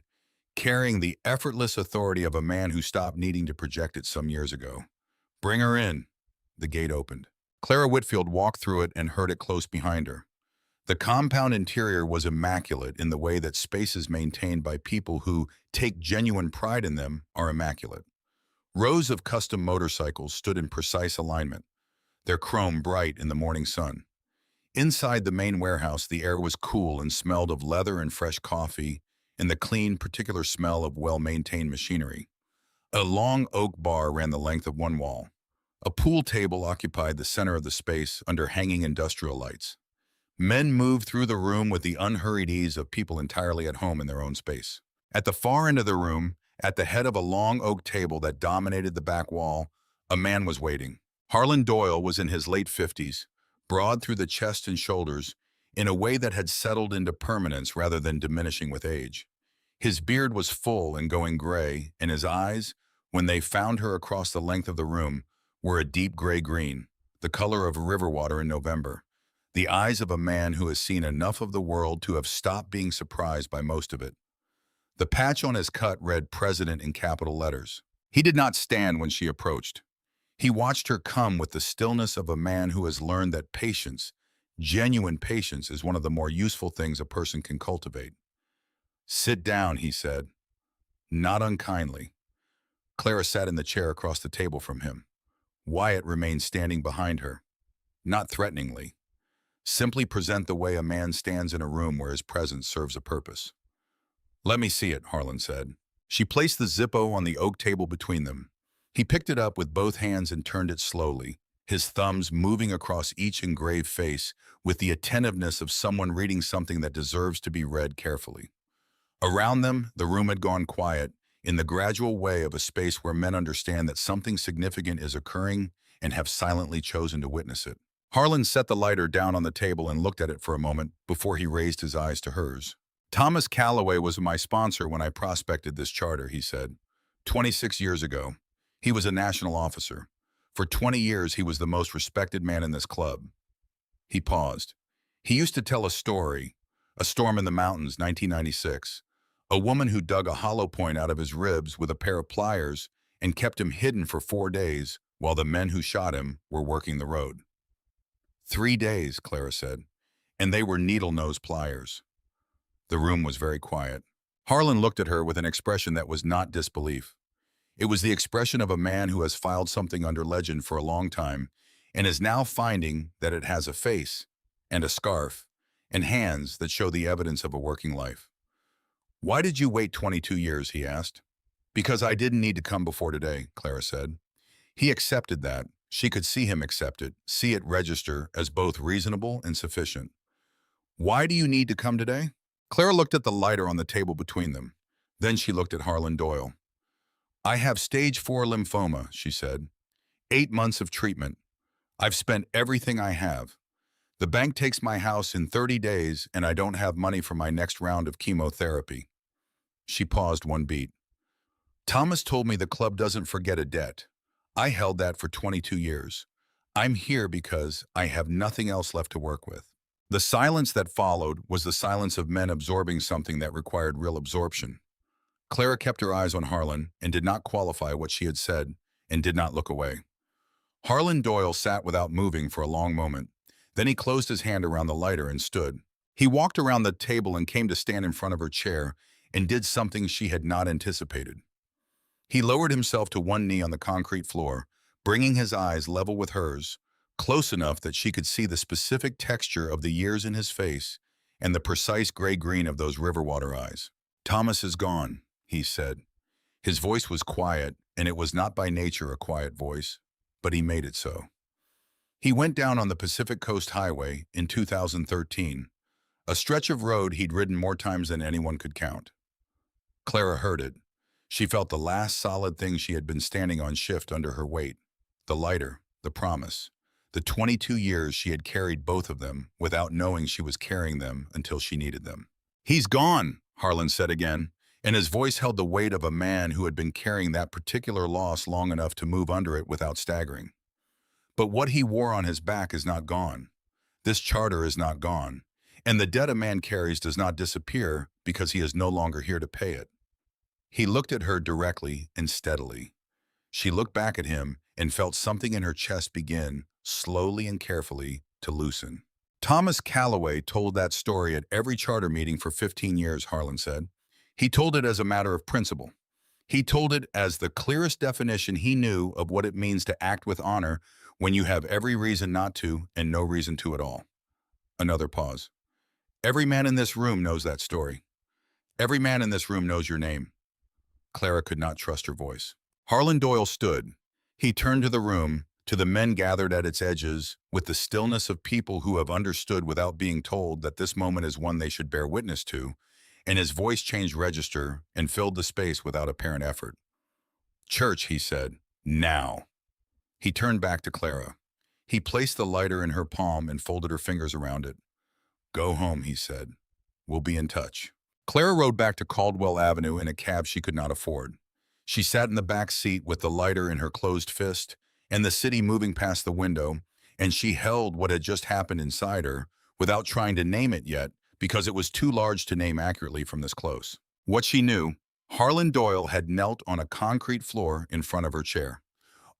carrying the effortless authority of a man who stopped needing to project it some years ago. Bring her in. The gate opened. Clara Whitfield walked through it and heard it close behind her. The compound interior was immaculate in the way that spaces maintained by people who take genuine pride in them are immaculate. Rows of custom motorcycles stood in precise alignment, their chrome bright in the morning sun. Inside the main warehouse, the air was cool and smelled of leather and fresh coffee and the clean, particular smell of well-maintained machinery. A long oak bar ran the length of one wall. A pool table occupied the center of the space under hanging industrial lights. Men moved through the room with the unhurried ease of people entirely at home in their own space. At the far end of the room, at the head of a long oak table that dominated the back wall, a man was waiting. Harlan Doyle was in his late 50s, broad through the chest and shoulders, in a way that had settled into permanence rather than diminishing with age. His beard was full and going gray, and his eyes, when they found her across the length of the room, were a deep gray-green, the color of river water in November. The eyes of a man who has seen enough of the world to have stopped being surprised by most of it. The patch on his cut read President in capital letters. He did not stand when she approached. He watched her come with the stillness of a man who has learned that patience, genuine patience, is one of the more useful things a person can cultivate. Sit down, he said, not unkindly. Clara sat in the chair across the table from him. Wyatt remained standing behind her, not threateningly. Simply present the way a man stands in a room where his presence serves a purpose. Let me see it, Harlan said. She placed the Zippo on the oak table between them. He picked it up with both hands and turned it slowly, his thumbs moving across each engraved face with the attentiveness of someone reading something that deserves to be read carefully. Around them, the room had gone quiet, in the gradual way of a space where men understand that something significant is occurring and have silently chosen to witness it. Harlan set the lighter down on the table and looked at it for a moment before he raised his eyes to hers. Thomas Calloway was my sponsor when I prospected this charter, he said. 26 years ago. He was a national officer. For 20 years, he was the most respected man in this club. He paused. He used to tell a story, A Storm in the Mountains, 1996. A woman who dug a hollow point out of his ribs with a pair of pliers and kept him hidden for 4 days while the men who shot him were working the road. 3 days, Clara said, and they were needle-nose pliers. The room was very quiet. Harlan looked at her with an expression that was not disbelief. It was the expression of a man who has filed something under legend for a long time and is now finding that it has a face and a scarf and hands that show the evidence of a working life. Why did you wait 22 years, he asked. Because I didn't need to come before today, Clara said. He accepted that. She could see him accept it, see it register as both reasonable and sufficient. Why do you need to come today? Clara looked at the lighter on the table between them. Then she looked at Harlan Doyle. I have stage 4 lymphoma, she said. 8 months of treatment. I've spent everything I have. The bank takes my house in 30 days and I don't have money for my next round of chemotherapy. She paused one beat. Thomas told me the club doesn't forget a debt. I held that for 22 years. I'm here because I have nothing else left to work with. The silence that followed was the silence of men absorbing something that required real absorption. Clara kept her eyes on Harlan and did not qualify what she had said and did not look away. Harlan Doyle sat without moving for a long moment. Then he closed his hand around the lighter and stood. He walked around the table and came to stand in front of her chair and did something she had not anticipated. He lowered himself to one knee on the concrete floor, bringing his eyes level with hers, close enough that she could see the specific texture of the years in his face and the precise gray-green of those river water eyes. "Thomas is gone," he said. His voice was quiet, and it was not by nature a quiet voice, but he made it so. He went down on the Pacific Coast Highway in 2013, a stretch of road he'd ridden more times than anyone could count. Clara heard it. She felt the last solid thing she had been standing on shift under her weight. The lighter, the promise. The 22 years she had carried both of them without knowing she was carrying them until she needed them. "He's gone," Harlan said again, and his voice held the weight of a man who had been carrying that particular loss long enough to move under it without staggering. "But what he wore on his back is not gone. This charter is not gone. And the debt a man carries does not disappear because he is no longer here to pay it." He looked at her directly and steadily. She looked back at him and felt something in her chest begin, slowly and carefully, to loosen. "Thomas Calloway told that story at every charter meeting for 15 years, Harlan said. He told it as a matter of principle. He told it as the clearest definition he knew of what it means to act with honor when you have every reason not to and no reason to at all." Another pause. "Every man in this room knows that story. Every man in this room knows your name." Clara could not trust her voice. Harlan Doyle stood. He turned to the room, to the men gathered at its edges, with the stillness of people who have understood without being told that this moment is one they should bear witness to, and his voice changed register and filled the space without apparent effort. "Church," he said, "now." He turned back to Clara. He placed the lighter in her palm and folded her fingers around it. "Go home," he said. "We'll be in touch." Clara rode back to Caldwell Avenue in a cab she could not afford. She sat in the back seat with the lighter in her closed fist and the city moving past the window, and she held what had just happened inside her without trying to name it yet because it was too large to name accurately from this close. What she knew, Harlan Doyle had knelt on a concrete floor in front of her chair.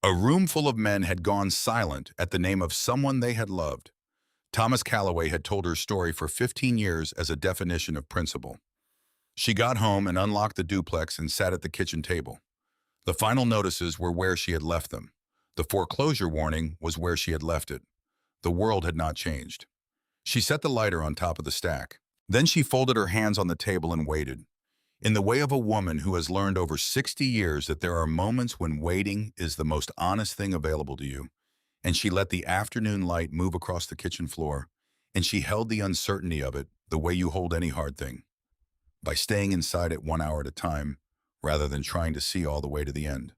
A room full of men had gone silent at the name of someone they had loved. Thomas Calloway had told her story for 15 years as a definition of principle. She got home and unlocked the duplex and sat at the kitchen table. The final notices were where she had left them. The foreclosure warning was where she had left it. The world had not changed. She set the lighter on top of the stack. Then she folded her hands on the table and waited. In the way of a woman who has learned over 60 years that there are moments when waiting is the most honest thing available to you. And she let the afternoon light move across the kitchen floor, and she held the uncertainty of it the way you hold any hard thing, by staying inside it 1 hour at a time, rather than trying to see all the way to the end.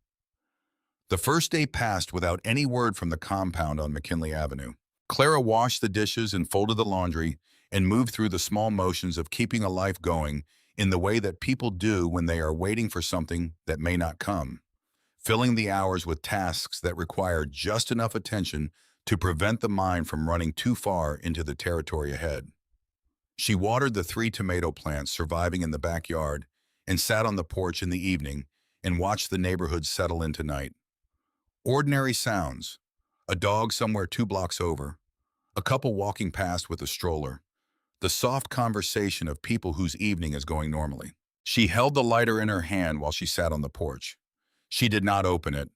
The first day passed without any word from the compound on McKinley Avenue. Clara washed the dishes and folded the laundry and moved through the small motions of keeping a life going in the way that people do when they are waiting for something that may not come, filling the hours with tasks that require just enough attention to prevent the mind from running too far into the territory ahead. She watered the 3 tomato plants surviving in the backyard and sat on the porch in the evening and watched the neighborhood settle into night. Ordinary sounds, a dog somewhere 2 blocks over, a couple walking past with a stroller, the soft conversation of people whose evening is going normally. She held the lighter in her hand while she sat on the porch. She did not open it.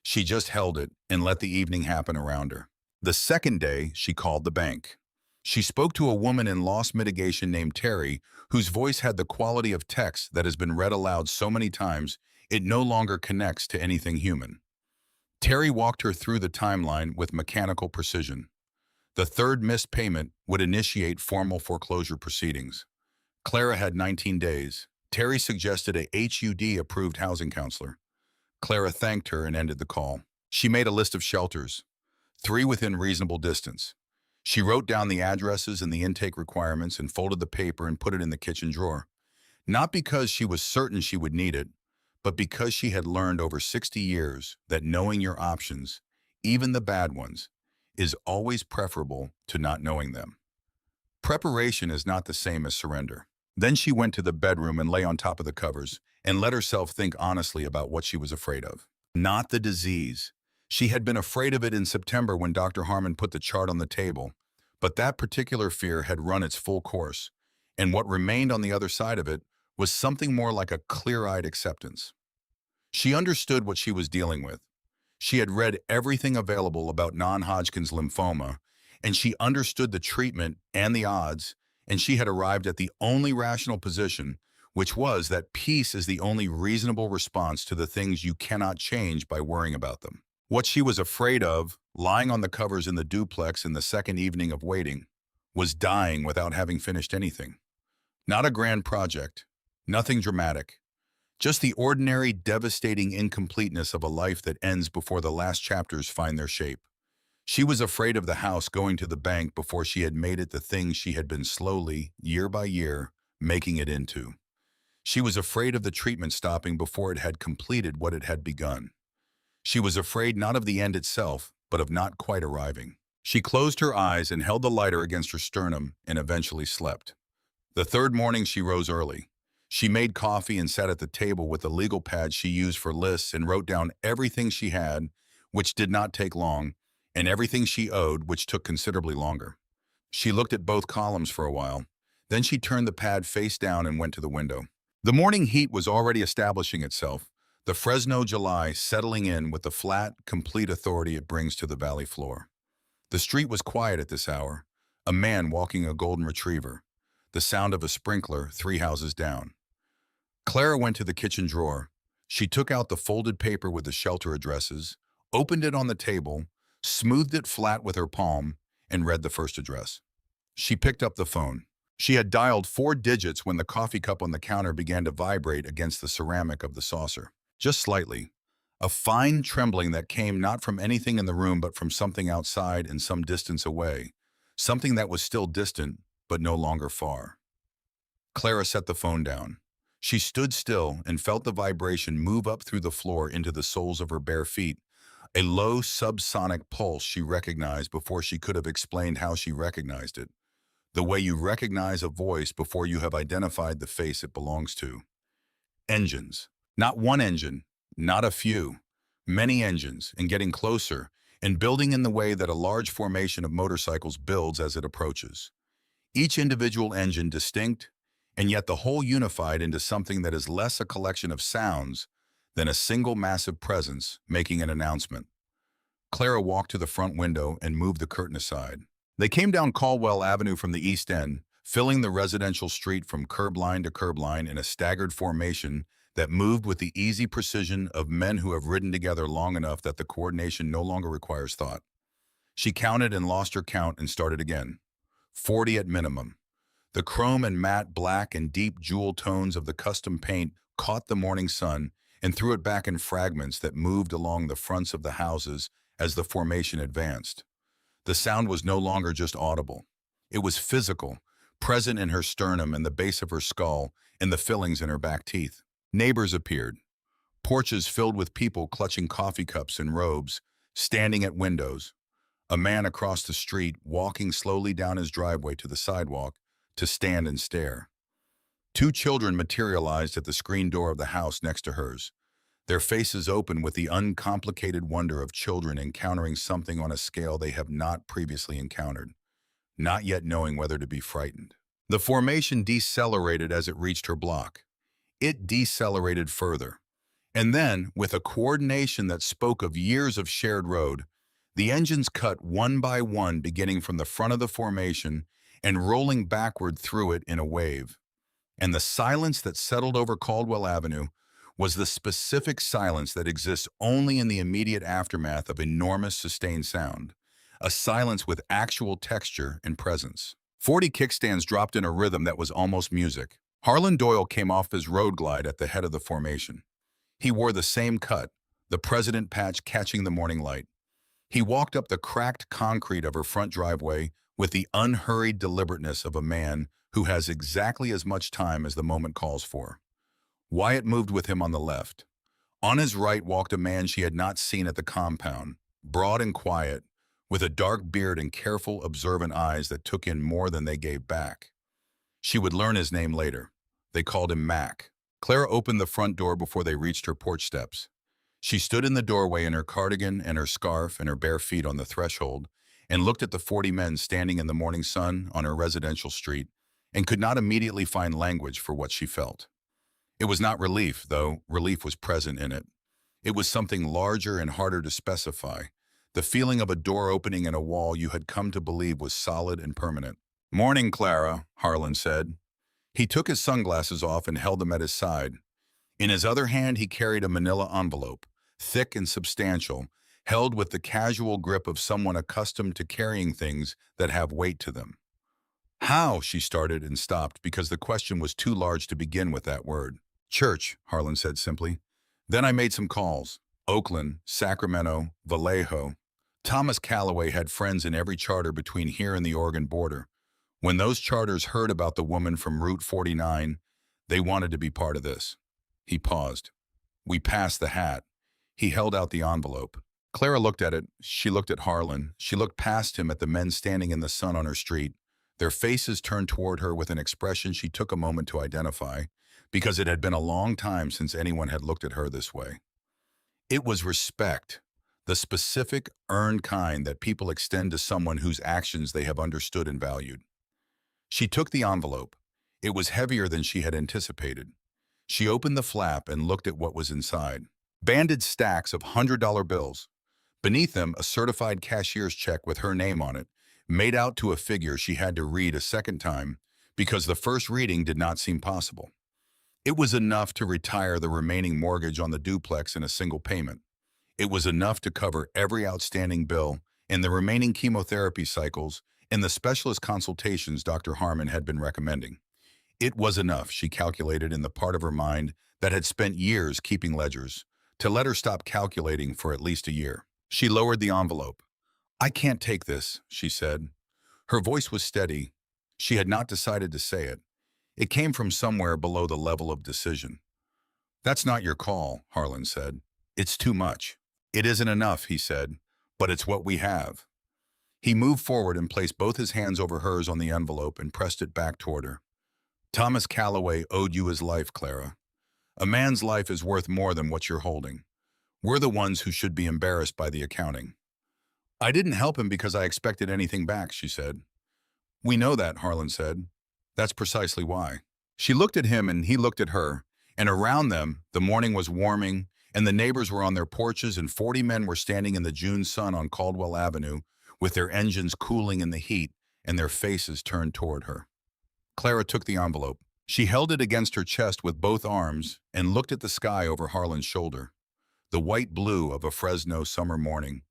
She just held it and let the evening happen around her. The second day, she called the bank. She spoke to a woman in loss mitigation named Terry, whose voice had the quality of text that has been read aloud so many times it no longer connects to anything human. Terry walked her through the timeline with mechanical precision. The third missed payment would initiate formal foreclosure proceedings. Clara had 19 days. Terry suggested a HUD-approved housing counselor. Clara thanked her and ended the call. She made a list of shelters, 3 within reasonable distance. She wrote down the addresses and the intake requirements and folded the paper and put it in the kitchen drawer. Not because she was certain she would need it, but because she had learned over 60 years that knowing your options, even the bad ones, is always preferable to not knowing them. Preparation is not the same as surrender. Then she went to the bedroom and lay on top of the covers and let herself think honestly about what she was afraid of. Not the disease. She had been afraid of it in September when Dr. Harmon put the chart on the table, but that particular fear had run its full course, and what remained on the other side of it was something more like a clear-eyed acceptance. She understood what she was dealing with. She had read everything available about non-Hodgkin's lymphoma, and she understood the treatment and the odds, and she had arrived at the only rational position, which was that peace is the only reasonable response to the things you cannot change by worrying about them. What she was afraid of, lying on the covers in the duplex in the second evening of waiting, was dying without having finished anything. Not a grand project, nothing dramatic, just the ordinary, devastating incompleteness of a life that ends before the last chapters find their shape. She was afraid of the house going to the bank before she had made it the thing she had been slowly, year by year, making it into. She was afraid of the treatment stopping before it had completed what it had begun. She was afraid not of the end itself, but of not quite arriving. She closed her eyes and held the lighter against her sternum and eventually slept. The third morning she rose early. She made coffee and sat at the table with the legal pad she used for lists and wrote down everything she had, which did not take long, and everything she owed, which took considerably longer. She looked at both columns for a while. Then she turned the pad face down and went to the window. The morning heat was already establishing itself, the Fresno July settling in with the flat, complete authority it brings to the valley floor. The street was quiet at this hour, a man walking a golden retriever, the sound of a sprinkler 3 houses down. Clara went to the kitchen drawer. She took out the folded paper with the shelter addresses, opened it on the table, smoothed it flat with her palm, and read the first address. She picked up the phone. She had dialed 4 digits when the coffee cup on the counter began to vibrate against the ceramic of the saucer. Just slightly. A fine trembling that came not from anything in the room but from something outside and some distance away. Something that was still distant, but no longer far. Clara set the phone down. She stood still and felt the vibration move up through the floor into the soles of her bare feet, a low subsonic pulse she recognized before she could have explained how she recognized it. The way you recognize a voice before you have identified the face it belongs to. Engines. Not one engine, not a few. Many engines, and getting closer, and building in the way that a large formation of motorcycles builds as it approaches. Each individual engine distinct, and yet the whole unified into something that is less a collection of sounds than a single massive presence making an announcement. Clara walked to the front window and moved the curtain aside. They came down Caldwell Avenue from the east end, filling the residential street from curb line to curb line in a staggered formation that moved with the easy precision of men who have ridden together long enough that the coordination no longer requires thought. She counted and lost her count and started again. 40 at minimum. The chrome and matte black and deep jewel tones of the custom paint caught the morning sun and threw it back in fragments that moved along the fronts of the houses as the formation advanced. The sound was no longer just audible. It was physical, present in her sternum and the base of her skull and the fillings in her back teeth. Neighbors appeared. Porches filled with people clutching coffee cups and robes, standing at windows. A man across the street walking slowly down his driveway to the sidewalk to stand and stare. 2 children materialized at the screen door of the house next to hers, their faces open with the uncomplicated wonder of children encountering something on a scale they have not previously encountered, not yet knowing whether to be frightened. The formation decelerated as it reached her block. It decelerated further. And then, with a coordination that spoke of years of shared road, the engines cut one by one beginning from the front of the formation and rolling backward through it in a wave. And the silence that settled over Caldwell Avenue was the specific silence that exists only in the immediate aftermath of enormous sustained sound, a silence with actual texture and presence. 40 kickstands dropped in a rhythm that was almost music. Harlan Doyle came off his road glide at the head of the formation. He wore the same cut, the president patch catching the morning light. He walked up the cracked concrete of her front driveway with the unhurried deliberateness of a man who has exactly as much time as the moment calls for. Wyatt moved with him on the left. On his right walked a man she had not seen at the compound, broad and quiet, with a dark beard and careful, observant eyes that took in more than they gave back. She would learn his name later. They called him Mac. Clara opened the front door before they reached her porch steps. She stood in the doorway in her cardigan and her scarf and her bare feet on the threshold and looked at the 40 men standing in the morning sun on her residential street and could not immediately find language for what she felt. It was not relief, though relief was present in it. It was something larger and harder to specify, the feeling of a door opening in a wall you had come to believe was solid and permanent. "Morning, Clara," Harlan said. He took his sunglasses off and held them at his side. In his other hand, he carried a manila envelope, thick and substantial, held with the casual grip of someone accustomed to carrying things that have weight to them. "How?" she started and stopped because the question was too large to begin with that word. "Church," Harlan said simply. "Then I made some calls. Oakland, Sacramento, Vallejo." Thomas Calloway had friends in every charter between here and the Oregon border. When those charters heard about the woman from Route 49, they wanted to be part of this. He paused. "We passed the hat." He held out the envelope. Clara looked at it. She looked at Harlan. She looked past him at the men standing in the sun on her street. Their faces turned toward her with an expression she took a moment to identify, because it had been a long time since anyone had looked at her this way. It was respect, the specific, earned kind that people extend to someone whose actions they have understood and valued. She took the envelope. It was heavier than she had anticipated. She opened the flap and looked at what was inside. Banded stacks of $100 bills. Beneath them, a certified cashier's check with her name on it, made out to a figure she had to read a second time because the first reading did not seem possible. It was enough to retire the remaining mortgage on the duplex in a single payment. It was enough to cover every outstanding bill and the remaining chemotherapy cycles and the specialist consultations Dr. Harmon had been recommending. It was enough, she calculated in the part of her mind that had spent years keeping ledgers, to let her stop calculating for at least a year. She lowered the envelope. "I can't take this," she said. Her voice was steady. She had not decided to say it. It came from somewhere below the level of decision. "That's not your call," Harlan said. "It's too much." "It isn't enough," he said, "but it's what we have." He moved forward and placed both his hands over hers on the envelope and pressed it back toward her. "Thomas Calloway owed you his life, Clara. A man's life is worth more than what you're holding. We're the ones who should be embarrassed by the accounting." "I didn't help him because I expected anything back," she said. "We know that," Harlan said. "That's precisely why." She looked at him and he looked at her, and around them, the morning was warming, and the neighbors were on their porches, and 40 men were standing in the June sun on Caldwell Avenue with their engines cooling in the heat and their faces turned toward her. Clara took the envelope. She held it against her chest with both arms and looked at the sky over Harlan's shoulder, the white blue of a Fresno summer morning.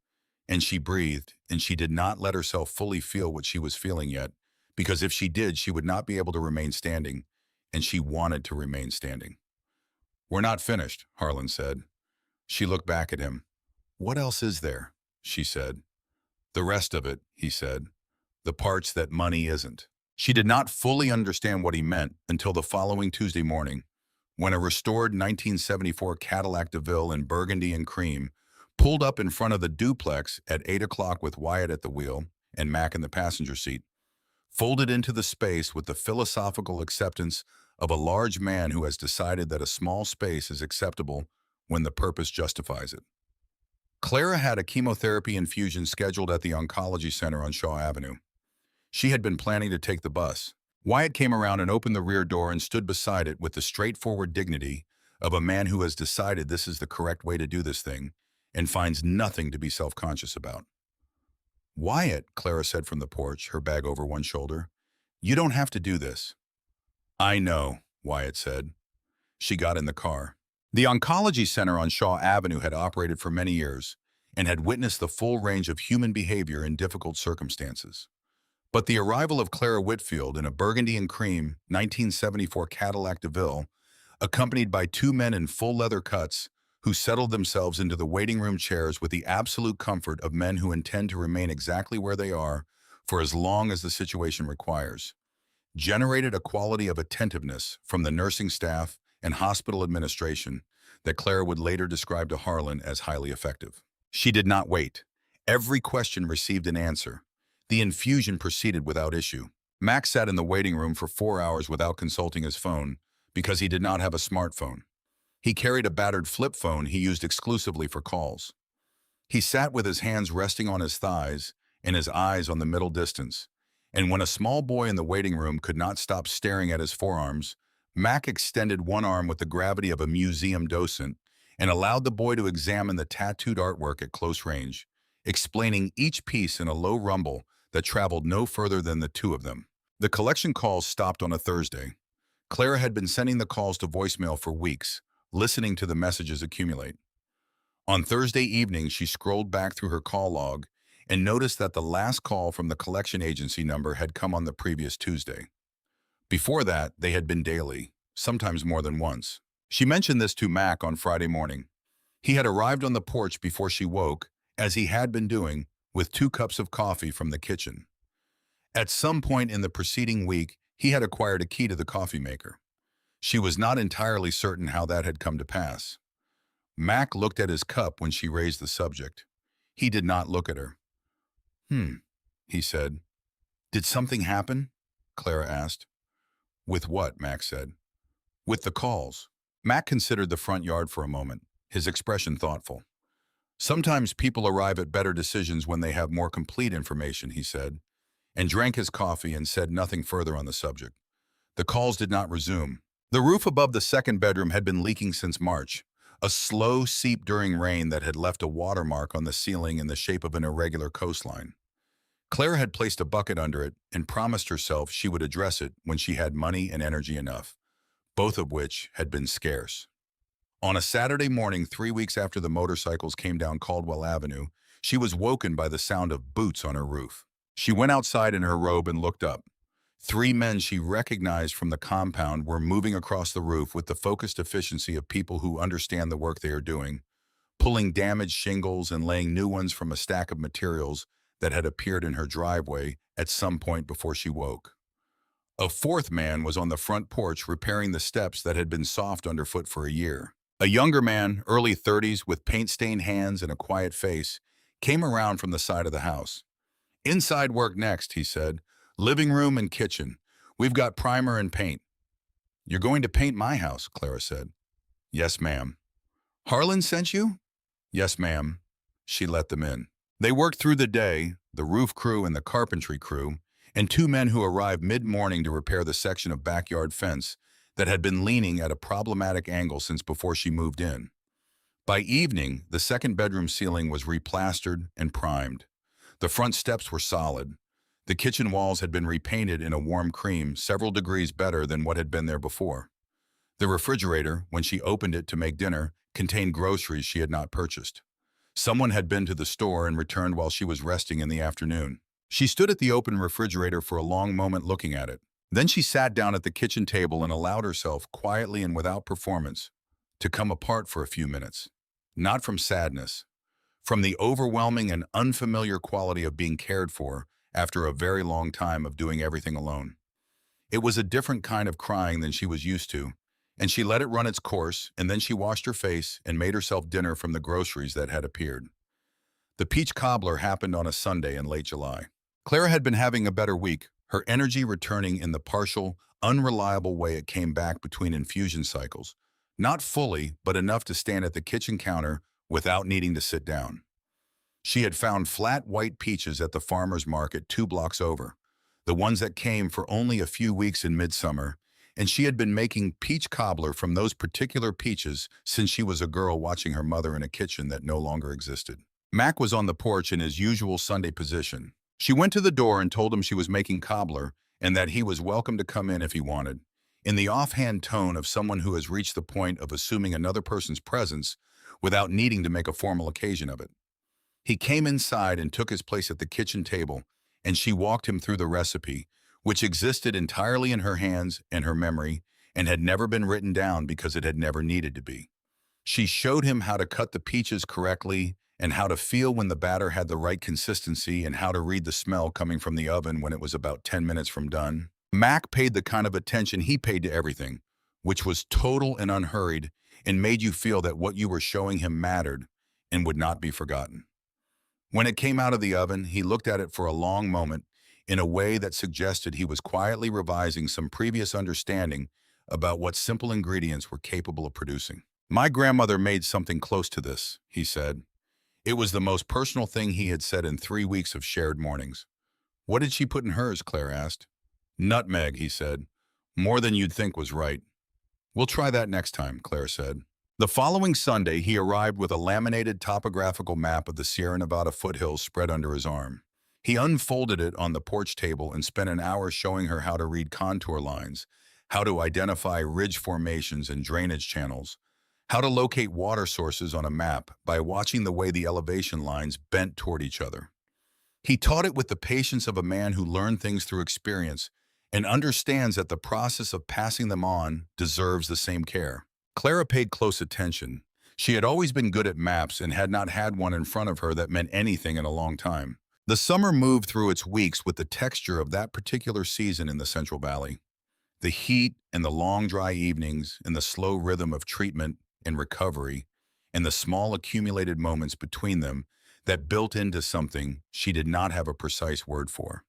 And she breathed, and she did not let herself fully feel what she was feeling yet, because if she did, she would not be able to remain standing, and she wanted to remain standing. "We're not finished," Harlan said. She looked back at him. "What else is there?" she said. "The rest of it," he said. "The parts that money isn't." She did not fully understand what he meant until the following Tuesday morning, when a restored 1974 Cadillac DeVille in burgundy and cream pulled up in front of the duplex at 8 o'clock with Wyatt at the wheel and Mac in the passenger seat, folded into the space with the philosophical acceptance of a large man who has decided that a small space is acceptable when the purpose justifies it. Clara had a chemotherapy infusion scheduled at the oncology center on Shaw Avenue. She had been planning to take the bus. Wyatt came around and opened the rear door and stood beside it with the straightforward dignity of a man who has decided this is the correct way to do this thing and finds nothing to be self-conscious about. "Wyatt," Clara said from the porch, her bag over one shoulder, "you don't have to do this." "I know," Wyatt said. She got in the car. The oncology center on Shaw Avenue had operated for many years and had witnessed the full range of human behavior in difficult circumstances. But the arrival of Clara Whitfield in a burgundy and cream 1974 Cadillac DeVille, accompanied by two men in full leather cuts who settled themselves into the waiting room chairs with the absolute comfort of men who intend to remain exactly where they are for as long as the situation requires, generated a quality of attentiveness from the nursing staff and hospital administration that Clara would later describe to Harlan as highly effective. She did not wait. Every question received an answer. The infusion proceeded without issue. Max sat in the waiting room for 4 hours without consulting his phone because he did not have a smartphone. He carried a battered flip phone he used exclusively for calls. He sat with his hands resting on his thighs and his eyes on the middle distance. And when a small boy in the waiting room could not stop staring at his forearms, Mac extended one arm with the gravity of a museum docent and allowed the boy to examine the tattooed artwork at close range, explaining each piece in a low rumble that traveled no further than the two of them. The collection calls stopped on a Thursday. Clara had been sending the calls to voicemail for weeks, listening to the messages accumulate. On Thursday evening, she scrolled back through her call log and noticed that the last call from the collection agency number had come on the previous Tuesday. Before that, they had been daily, sometimes more than once. She mentioned this to Mac on Friday morning. He had arrived on the porch before she woke, as he had been doing, with 2 cups of coffee from the kitchen. At some point in the preceding week, he had acquired a key to the coffee maker. She was not entirely certain how that had come to pass. Mac looked at his cup when she raised the subject. He did not look at her. He said. Did something happen? Clara asked. With what? Mac said. With the calls. Mac considered the front yard for a moment, his expression thoughtful. Sometimes people arrive at better decisions when they have more complete information, he said, and drank his coffee and said nothing further on the subject. The calls did not resume. The roof above the second bedroom had been leaking since March, a slow seep during rain that had left a watermark on the ceiling in the shape of an irregular coastline. Clara had placed a bucket under it and promised herself she would address it when she had money and energy enough, both of which had been scarce. On a Saturday morning 3 weeks after the motorcycles came down Caldwell Avenue, she was woken by the sound of boots on her roof. She went outside in her robe and looked up. 3 men she recognized from the compound were moving across the roof with the focused efficiency of people who understand the work they are doing, pulling damaged shingles and laying new ones from a stack of materials that had appeared in her driveway at some point before she woke. A 4th man was on the front porch repairing the steps that had been soft underfoot for a year. A younger man, early 30s, with paint-stained hands and a quiet face, came around from the side of the house. Inside work next, he said. Living room and kitchen. We've got primer and paint. You're going to paint my house, Clara said. Yes, ma'am. Harlan sent you? Yes, ma'am. She let them in. They worked through the day, the roof crew and the carpentry crew, and 2 men who arrived mid-morning to repair the section of backyard fence that had been leaning at a problematic angle since before she moved in. By evening, the second bedroom ceiling was replastered and primed. The front steps were solid. The kitchen walls had been repainted in a warm cream, several degrees better than what had been there before. The refrigerator, when she opened it to make dinner, contained groceries she had not purchased. Someone had been to the store and returned while she was resting in the afternoon. She stood at the open refrigerator for a long moment looking at it. Then she sat down at the kitchen table and allowed herself, quietly and without performance, to come apart for a few minutes. Not from sadness, from the overwhelming and unfamiliar quality of being cared for after a very long time of doing everything alone. It was a different kind of crying than she was used to, and she let it run its course, and then she washed her face and made herself dinner from the groceries that had appeared. The peach cobbler happened on a Sunday in late July. Clara had been having a better week, her energy returning in the partial, unreliable way it came back between infusion cycles. Not fully, but enough to stand at the kitchen counter without needing to sit down. She had found flat white peaches at the farmer's market 2 blocks over, the ones that came for only a few weeks in midsummer, and she had been making peach cobbler from those particular peaches since she was a girl watching her mother in a kitchen that no longer existed. Mac was on the porch in his usual Sunday position. She went to the door and told him she was making cobbler and that he was welcome to come in if he wanted, in the offhand tone of someone who has reached the point of assuming another person's presence without needing to make a formal occasion of it. He came inside and took his place at the kitchen table, and she walked him through the recipe, which existed entirely in her hands and her memory and had never been written down because it had never needed to be. She showed him how to cut the peaches correctly and how to feel when the batter had the right consistency and how to read the smell coming from the oven when it was about 10 minutes from done. Mac paid the kind of attention he paid to everything, which was total and unhurried, and made you feel that what you were showing him mattered and would not be forgotten. When it came out of the oven, he looked at it for a long moment in a way that suggested he was quietly revising some previous understanding about what simple ingredients were capable of producing. My grandmother made something close to this, he said. It was the most personal thing he had said in 3 weeks of shared mornings. What did she put in hers? Claire asked. Nutmeg, he said. More than you'd think was right. We'll try that next time, Claire said. The following Sunday, he arrived with a laminated topographical map of the Sierra Nevada foothills spread under his arm. He unfolded it on the porch table and spent an hour showing her how to read contour lines, how to identify ridge formations and drainage channels, how to locate water sources on a map by watching the way the elevation lines bent toward each other. He taught it with the patience of a man who learned things through experience and understands that the process of passing them on deserves the same care. Clara paid close attention. She had always been good at maps and had not had one in front of her that meant anything in a long time. The summer moved through its weeks with the texture of that particular season in the Central Valley. The heat and the long dry evenings and the slow rhythm of treatment and recovery and the small accumulated moments between them that built into something she did not have a precise word for.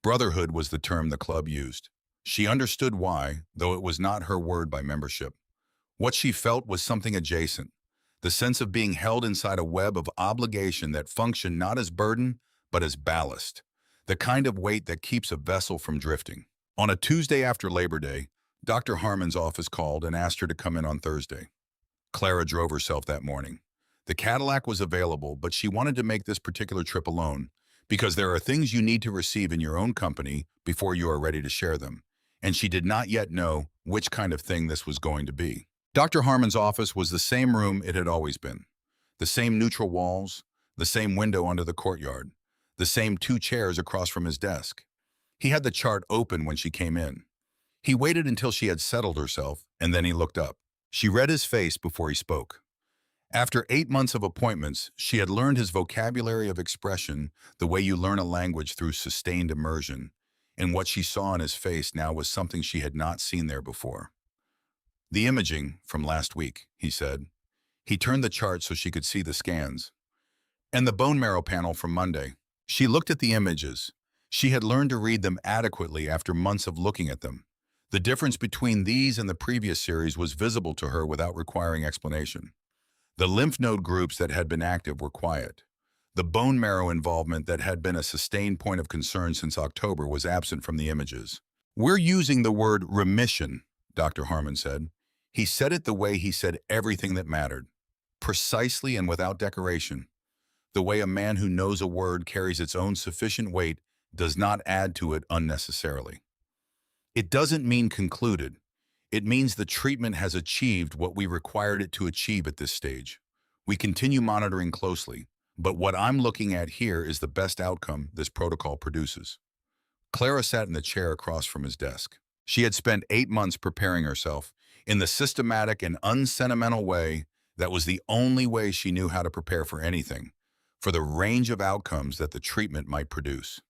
Brotherhood was the term the club used. She understood why, though it was not her word by membership. What she felt was something adjacent, the sense of being held inside a web of obligation that functioned not as burden, but as ballast, the kind of weight that keeps a vessel from drifting. On a Tuesday after Labor Day, Dr. Harmon's office called and asked her to come in on Thursday. Clara drove herself that morning. The Cadillac was available, but she wanted to make this particular trip alone because there are things you need to receive in your own company before you are ready to share them, and she did not yet know which kind of thing this was going to be. Dr. Harmon's office was the same room it had always been. The same neutral walls, the same window under the courtyard, the same 2 chairs across from his desk. He had the chart open when she came in. He waited until she had settled herself, and then he looked up. She read his face before he spoke. After 8 months of appointments, she had learned his vocabulary of expression the way you learn a language through sustained immersion, and what she saw in his face now was something she had not seen there before. The imaging from last week, he said. He turned the chart so she could see the scans. And the bone marrow panel from Monday. She looked at the images. She had learned to read them adequately after months of looking at them. The difference between these and the previous series was visible to her without requiring explanation. The lymph node groups that had been active were quiet. The bone marrow involvement that had been a sustained point of concern since October was absent from the images. We're using the word remission, Dr. Harmon said. He said it the way he said everything that mattered, precisely and without decoration. The way a man who knows a word carries its own sufficient weight does not add to it unnecessarily. It doesn't mean concluded. It means the treatment has achieved what we required it to achieve at this stage. We continue monitoring closely, but what I'm looking at here is the best outcome this protocol produces. Clara sat in the chair across from his desk. She had spent 8 months preparing herself in the systematic and unsentimental way that was the only way she knew how to prepare for anything, for the range of outcomes that the treatment might produce.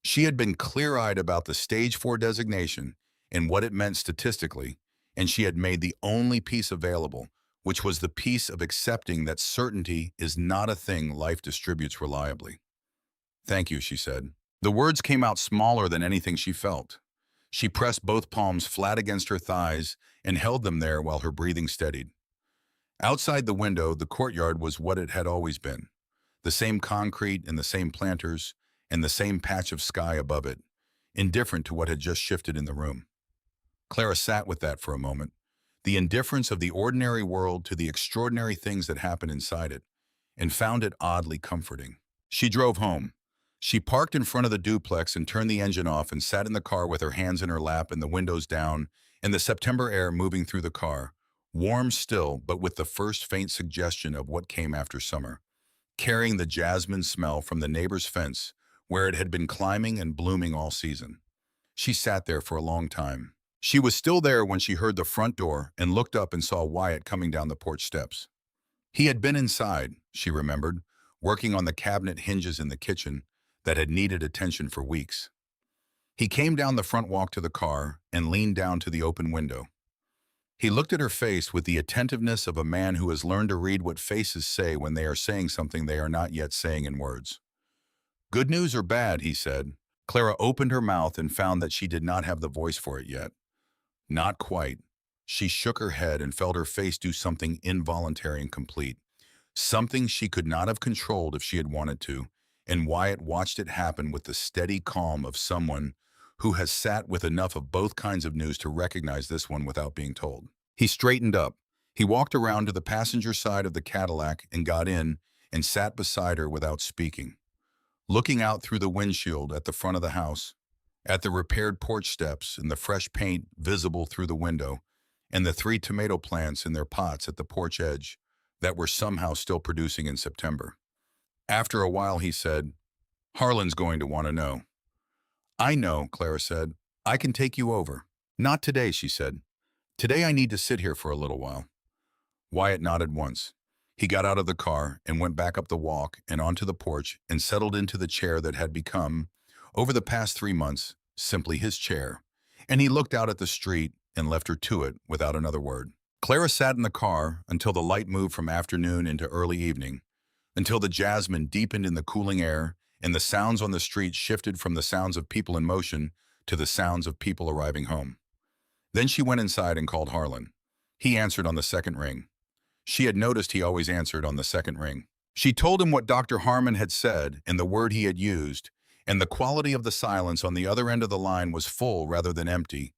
She had been clear-eyed about the Stage 4 designation and what it meant statistically, and she had made the only piece available, which was the piece of accepting that certainty is not a thing life distributes reliably. Thank you, she said. The words came out smaller than anything she felt. She pressed both palms flat against her thighs and held them there while her breathing steadied. Outside the window, the courtyard was what it had always been. The same concrete and the same planters and the same patch of sky above it, indifferent to what had just shifted in the room. Clara sat with that for a moment, the indifference of the ordinary world to the extraordinary things that happen inside it, and found it oddly comforting. She drove home. She parked in front of the duplex and turned the engine off and sat in the car with her hands in her lap and the windows down and the September air moving through the car, warm still but with the first faint suggestion of what came after summer, carrying the jasmine smell from the neighbor's fence where it had been climbing and blooming all season. She sat there for a long time. She was still there when she heard the front door and looked up and saw Wyatt coming down the porch steps. He had been inside, she remembered, working on the cabinet hinges in the kitchen that had needed attention for weeks. He came down the front walk to the car and leaned down to the open window. He looked at her face with the attentiveness of a man who has learned to read what faces say when they are saying something they are not yet saying in words. Good news or bad, he said. Clara opened her mouth and found that she did not have the voice for it yet. Not quite. She shook her head and felt her face do something involuntary and complete. Something she could not have controlled if she had wanted to, and Wyatt watched it happen with the steady calm of someone who has sat with enough of both kinds of news to recognize this one without being told. He straightened up. He walked around to the passenger side of the Cadillac and got in and sat beside her without speaking. Looking out through the windshield at the front of the house, at the repaired porch steps and the fresh paint visible through the window, and the 3 tomato plants in their pots at the porch edge that were somehow still producing in September. After a while, he said, "Harlan's going to want to know." "I know," Clara said. "I can take you over." "Not today," she said. "Today I need to sit here for a little while." Wyatt nodded once. He got out of the car and went back up the walk and onto the porch and settled into the chair that had become, over the past 3 months, simply his chair. And he looked out at the street and left her to it without another word. Clara sat in the car until the light moved from afternoon into early evening, until the jasmine deepened in the cooling air and the sounds on the street shifted from the sounds of people in motion to the sounds of people arriving home. Then she went inside and called Harlan. He answered on the second ring. She had noticed he always answered on the second ring. She told him what Dr. Harmon had said and the word he had used, and the quality of the silence on the other end of the line was full rather than empty,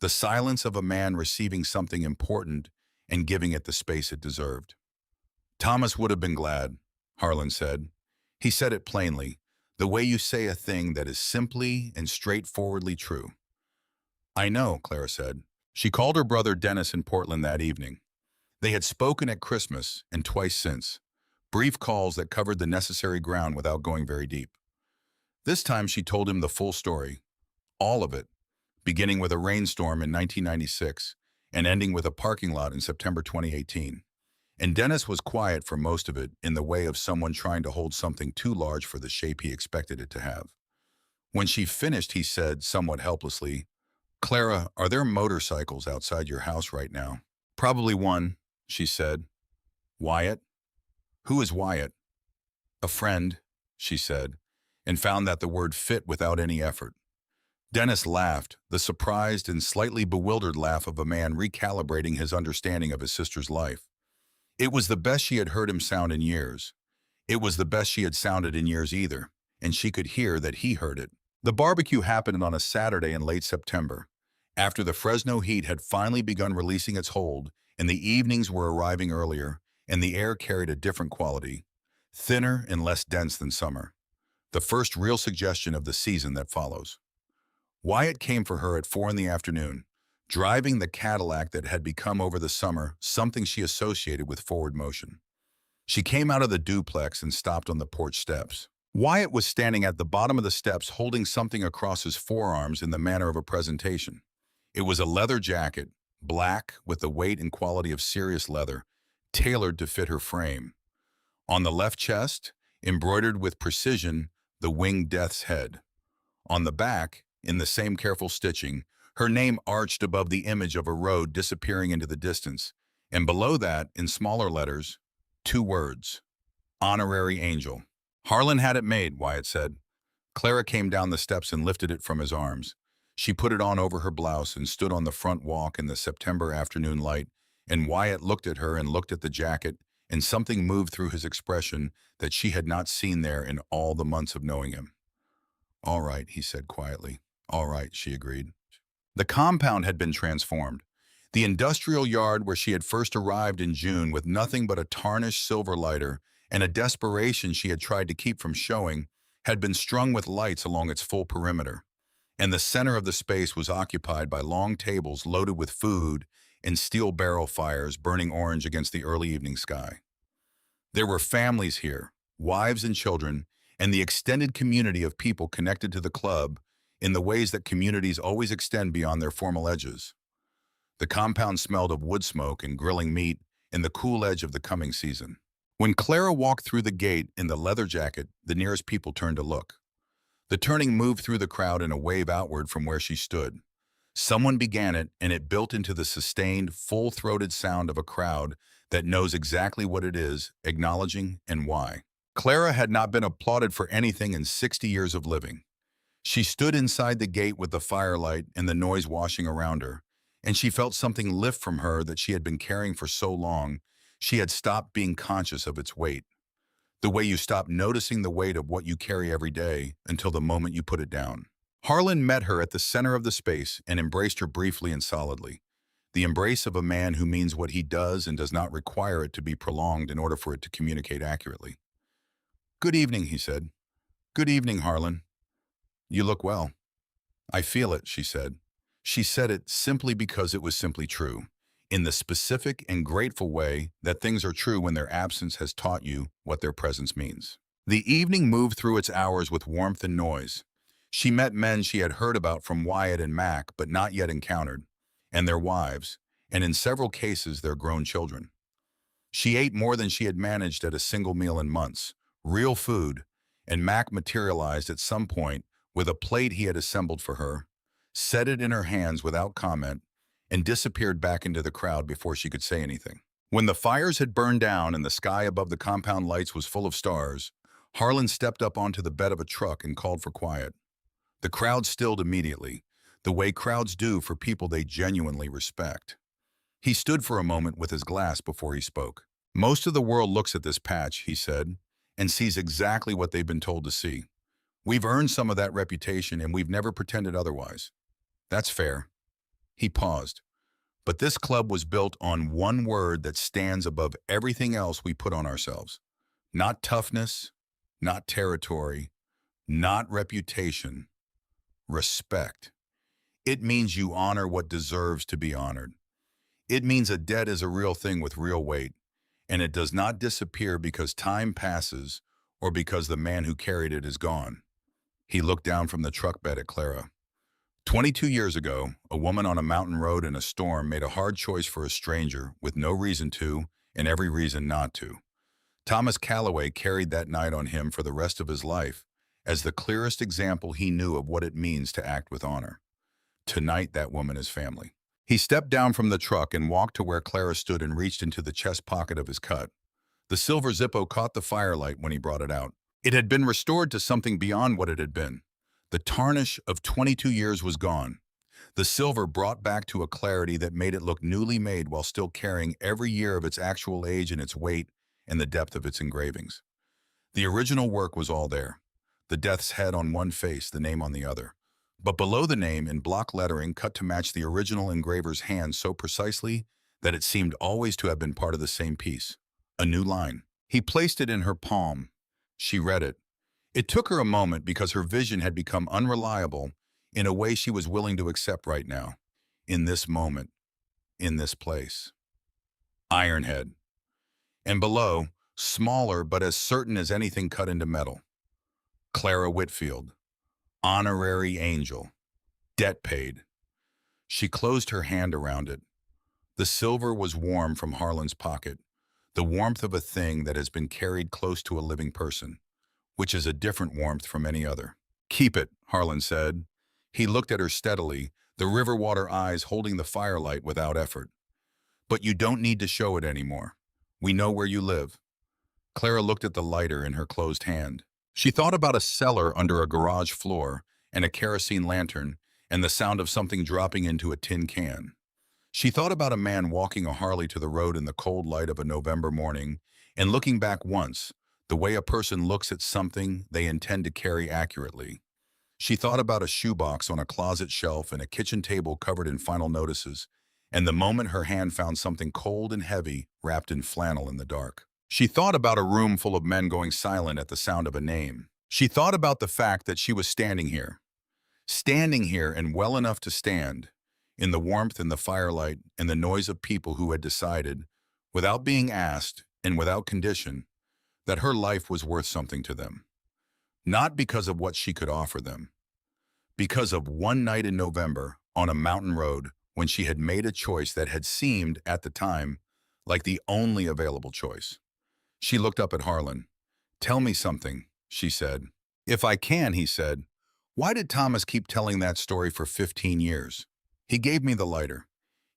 the silence of a man receiving something important and giving it the space it deserved. "Thomas would have been glad," Harlan said. He said it plainly, the way you say a thing that is simply and straightforwardly true. "I know," Clara said. She called her brother Dennis in Portland that evening. They had spoken at Christmas and twice since, brief calls that covered the necessary ground without going very deep. This time she told him the full story, all of it, beginning with a rainstorm in 1996 and ending with a parking lot in September 2018. And Dennis was quiet for most of it in the way of someone trying to hold something too large for the shape he expected it to have. When she finished, he said, somewhat helplessly, "Clara, are there motorcycles outside your house right now?" "Probably one," she said. "Wyatt?" "Who is Wyatt?" "A friend," she said, and found that the word fit without any effort. Dennis laughed, the surprised and slightly bewildered laugh of a man recalibrating his understanding of his sister's life. It was the best she had heard him sound in years. It was the best she had sounded in years either, and she could hear that he heard it. The barbecue happened on a Saturday in late September, after the Fresno heat had finally begun releasing its hold, and the evenings were arriving earlier, and the air carried a different quality, thinner and less dense than summer, the first real suggestion of the season that follows. Wyatt came for her at 4 in the afternoon, driving the Cadillac that had become over the summer something she associated with forward motion. She came out of the duplex and stopped on the porch steps. Wyatt was standing at the bottom of the steps holding something across his forearms in the manner of a presentation. It was a leather jacket, black with the weight and quality of serious leather, tailored to fit her frame. On the left chest, embroidered with precision, the winged death's head. On the back, in the same careful stitching, her name arched above the image of a road disappearing into the distance, and below that, in smaller letters, 2 words, "Honorary Angel." "Harlan had it made," Wyatt said. Clara came down the steps and lifted it from his arms. She put it on over her blouse and stood on the front walk in the September afternoon light, and Wyatt looked at her and looked at the jacket, and something moved through his expression that she had not seen there in all the months of knowing him. "All right," he said quietly. "All right," she agreed. The compound had been transformed. The industrial yard where she had first arrived in June with nothing but a tarnished silver lighter and a desperation she had tried to keep from showing had been strung with lights along its full perimeter, and the center of the space was occupied by long tables loaded with food and steel barrel fires burning orange against the early evening sky. There were families here, wives and children, and the extended community of people connected to the club in the ways that communities always extend beyond their formal edges. The compound smelled of wood smoke and grilling meat in the cool edge of the coming season. When Clara walked through the gate in the leather jacket, the nearest people turned to look. The turning moved through the crowd in a wave outward from where she stood. Someone began it, and it built into the sustained, full-throated sound of a crowd that knows exactly what it is, acknowledging, and why. Clara had not been applauded for anything in 60 years of living. She stood inside the gate with the firelight and the noise washing around her, and she felt something lift from her that she had been carrying for so long. She had stopped being conscious of its weight. The way you stop noticing the weight of what you carry every day until the moment you put it down. Harlan met her at the center of the space and embraced her briefly and solidly. The embrace of a man who means what he does and does not require it to be prolonged in order for it to communicate accurately. "Good evening," he said. "Good evening, Harlan. You look well." "I feel it," she said. She said it simply because it was simply true, in the specific and grateful way that things are true when their absence has taught you what their presence means. The evening moved through its hours with warmth and noise. She met men she had heard about from Wyatt and Mac but not yet encountered, and their wives, and in several cases their grown children. She ate more than she had managed at a single meal in months, real food, and Mac materialized at some point with a plate he had assembled for her, set it in her hands without comment, and disappeared back into the crowd before she could say anything. When the fires had burned down and the sky above the compound lights was full of stars, Harlan stepped up onto the bed of a truck and called for quiet. The crowd stilled immediately, the way crowds do for people they genuinely respect. He stood for a moment with his glass before he spoke. "Most of the world looks at this patch," he said, "and sees exactly what they've been told to see. We've earned some of that reputation and we've never pretended otherwise. That's fair." He paused. "But this club was built on one word that stands above everything else we put on ourselves. Not toughness, not territory, not reputation. Respect. It means you honor what deserves to be honored. It means a debt is a real thing with real weight, and it does not disappear because time passes or because the man who carried it is gone." He looked down from the truck bed at Clara. 22 years ago, a woman on a mountain road in a storm made a hard choice for a stranger with no reason to and every reason not to. Thomas Calloway carried that night on him for the rest of his life as the clearest example he knew of what it means to act with honor. Tonight, that woman is family. He stepped down from the truck and walked to where Clara stood and reached into the chest pocket of his cut. The silver Zippo caught the firelight when he brought it out. It had been restored to something beyond what it had been. The tarnish of 22 years was gone. The silver brought back to a clarity that made it look newly made while still carrying every year of its actual age and its weight and the depth of its engravings. The original work was all there. The death's head on one face, the name on the other. But below the name, in block lettering cut to match the original engraver's hand so precisely that it seemed always to have been part of the same piece. A new line. He placed it in her palm. She read it. It took her a moment because her vision had become unreliable in a way she was willing to accept right now. In this moment. In this place. Ironhead. And below, smaller but as certain as anything cut into metal. Clara Whitfield. Honorary angel. Debt paid. She closed her hand around it. The silver was warm from Harlan's pocket, the warmth of a thing that has been carried close to a living person, which is a different warmth from any other. "Keep it," Harlan said. He looked at her steadily, the river water eyes holding the firelight without effort. "But you don't need to show it anymore. We know where you live." Clara looked at the lighter in her closed hand. She thought about a cellar under a garage floor and a kerosene lantern and the sound of something dropping into a tin can. She thought about a man walking a Harley to the road in the cold light of a November morning and looking back once, the way a person looks at something they intend to carry accurately. She thought about a shoebox on a closet shelf and a kitchen table covered in final notices, and the moment her hand found something cold and heavy wrapped in flannel in the dark. She thought about a room full of men going silent at the sound of a name. She thought about the fact that she was standing here and well enough to stand, in the warmth and the firelight and the noise of people who had decided, without being asked and without condition, that her life was worth something to them. Not because of what she could offer them, because of one night in November on a mountain road when she had made a choice that had seemed, at the time, like the only available choice. She looked up at Harlan. "Tell me something," she said. "If I can," he said. "Why did Thomas keep telling that story for 15 years? He gave me the lighter.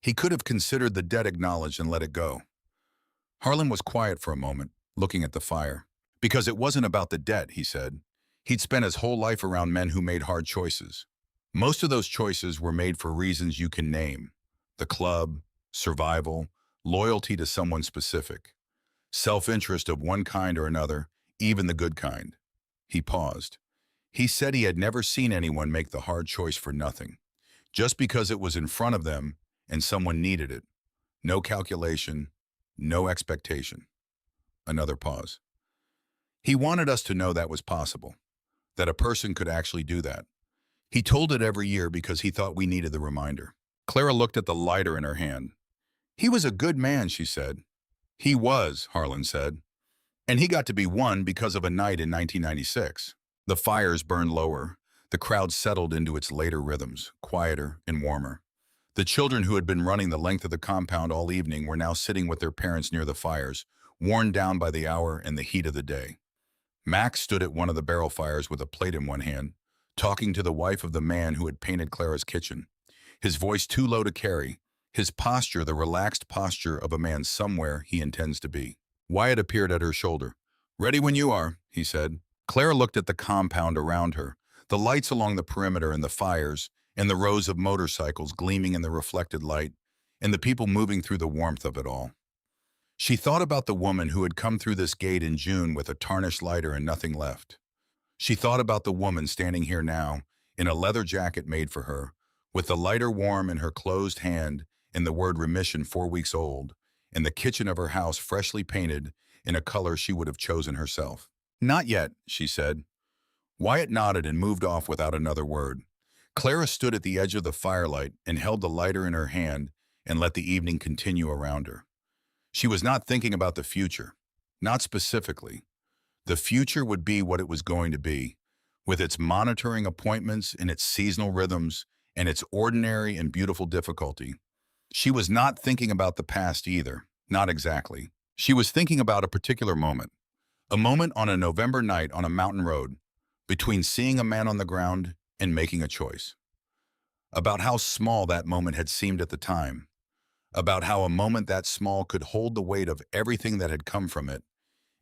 He could have considered the debt acknowledged and let it go. Harlan was quiet for a moment, looking at the fire. Because it wasn't about the debt, he said. He'd spent his whole life around men who made hard choices. Most of those choices were made for reasons you can name. The club, survival, loyalty to someone specific, self-interest of one kind or another, even the good kind. He paused. He said he had never seen anyone make the hard choice for nothing, just because it was in front of them and someone needed it. No calculation, no expectation. Another pause. He wanted us to know that was possible, that a person could actually do that. He told it every year because he thought we needed the reminder. Clara looked at the lighter in her hand. He was a good man, she said. He was, Harlan said. And he got to be one because of a night in 1996. The fires burned lower. The crowd settled into its later rhythms, quieter and warmer. The children who had been running the length of the compound all evening were now sitting with their parents near the fires, worn down by the hour and the heat of the day. Max stood at one of the barrel fires with a plate in one hand, talking to the wife of the man who had painted Clara's kitchen. His voice too low to carry, his posture the relaxed posture of a man somewhere he intends to be. Wyatt appeared at her shoulder. "Ready when you are," he said. Clara looked at the compound around her, the lights along the perimeter and the fires, and the rows of motorcycles gleaming in the reflected light, and the people moving through the warmth of it all. She thought about the woman who had come through this gate in June with a tarnished lighter and nothing left. She thought about the woman standing here now, in a leather jacket made for her, with the lighter warm in her closed hand and the word remission 4 weeks old, and the kitchen of her house freshly painted in a color she would have chosen herself. "Not yet," she said. Wyatt nodded and moved off without another word. Clara stood at the edge of the firelight and held the lighter in her hand and let the evening continue around her. She was not thinking about the future, not specifically. The future would be what it was going to be, with its monitoring appointments and its seasonal rhythms and its ordinary and beautiful difficulty. She was not thinking about the past either, not exactly. She was thinking about a particular moment. A moment on a November night on a mountain road, between seeing a man on the ground and making a choice. About how small that moment had seemed at the time. About how a moment that small could hold the weight of everything that had come from it,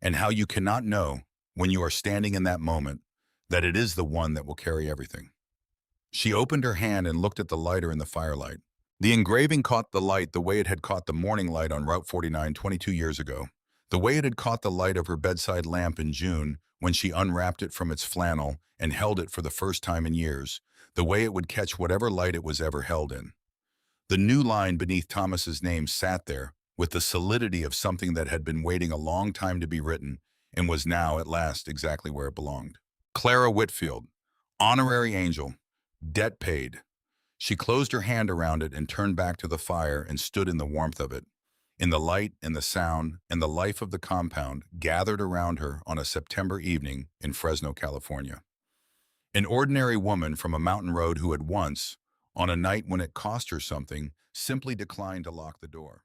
and how you cannot know, when you are standing in that moment, that it is the one that will carry everything. She opened her hand and looked at the lighter in the firelight. The engraving caught the light the way it had caught the morning light on Route 49 22 years ago, the way it had caught the light of her bedside lamp in June when she unwrapped it from its flannel and held it for the first time in years, the way it would catch whatever light it was ever held in. The new line beneath Thomas's name sat there with the solidity of something that had been waiting a long time to be written and was now, at last, exactly where it belonged. Clara Whitfield, honorary angel, debt paid. She closed her hand around it and turned back to the fire and stood in the warmth of it, in the light and the sound and the life of the compound gathered around her on a September evening in Fresno, California. An ordinary woman from a mountain road who had once, on a night when it cost her something, simply declined to lock the door.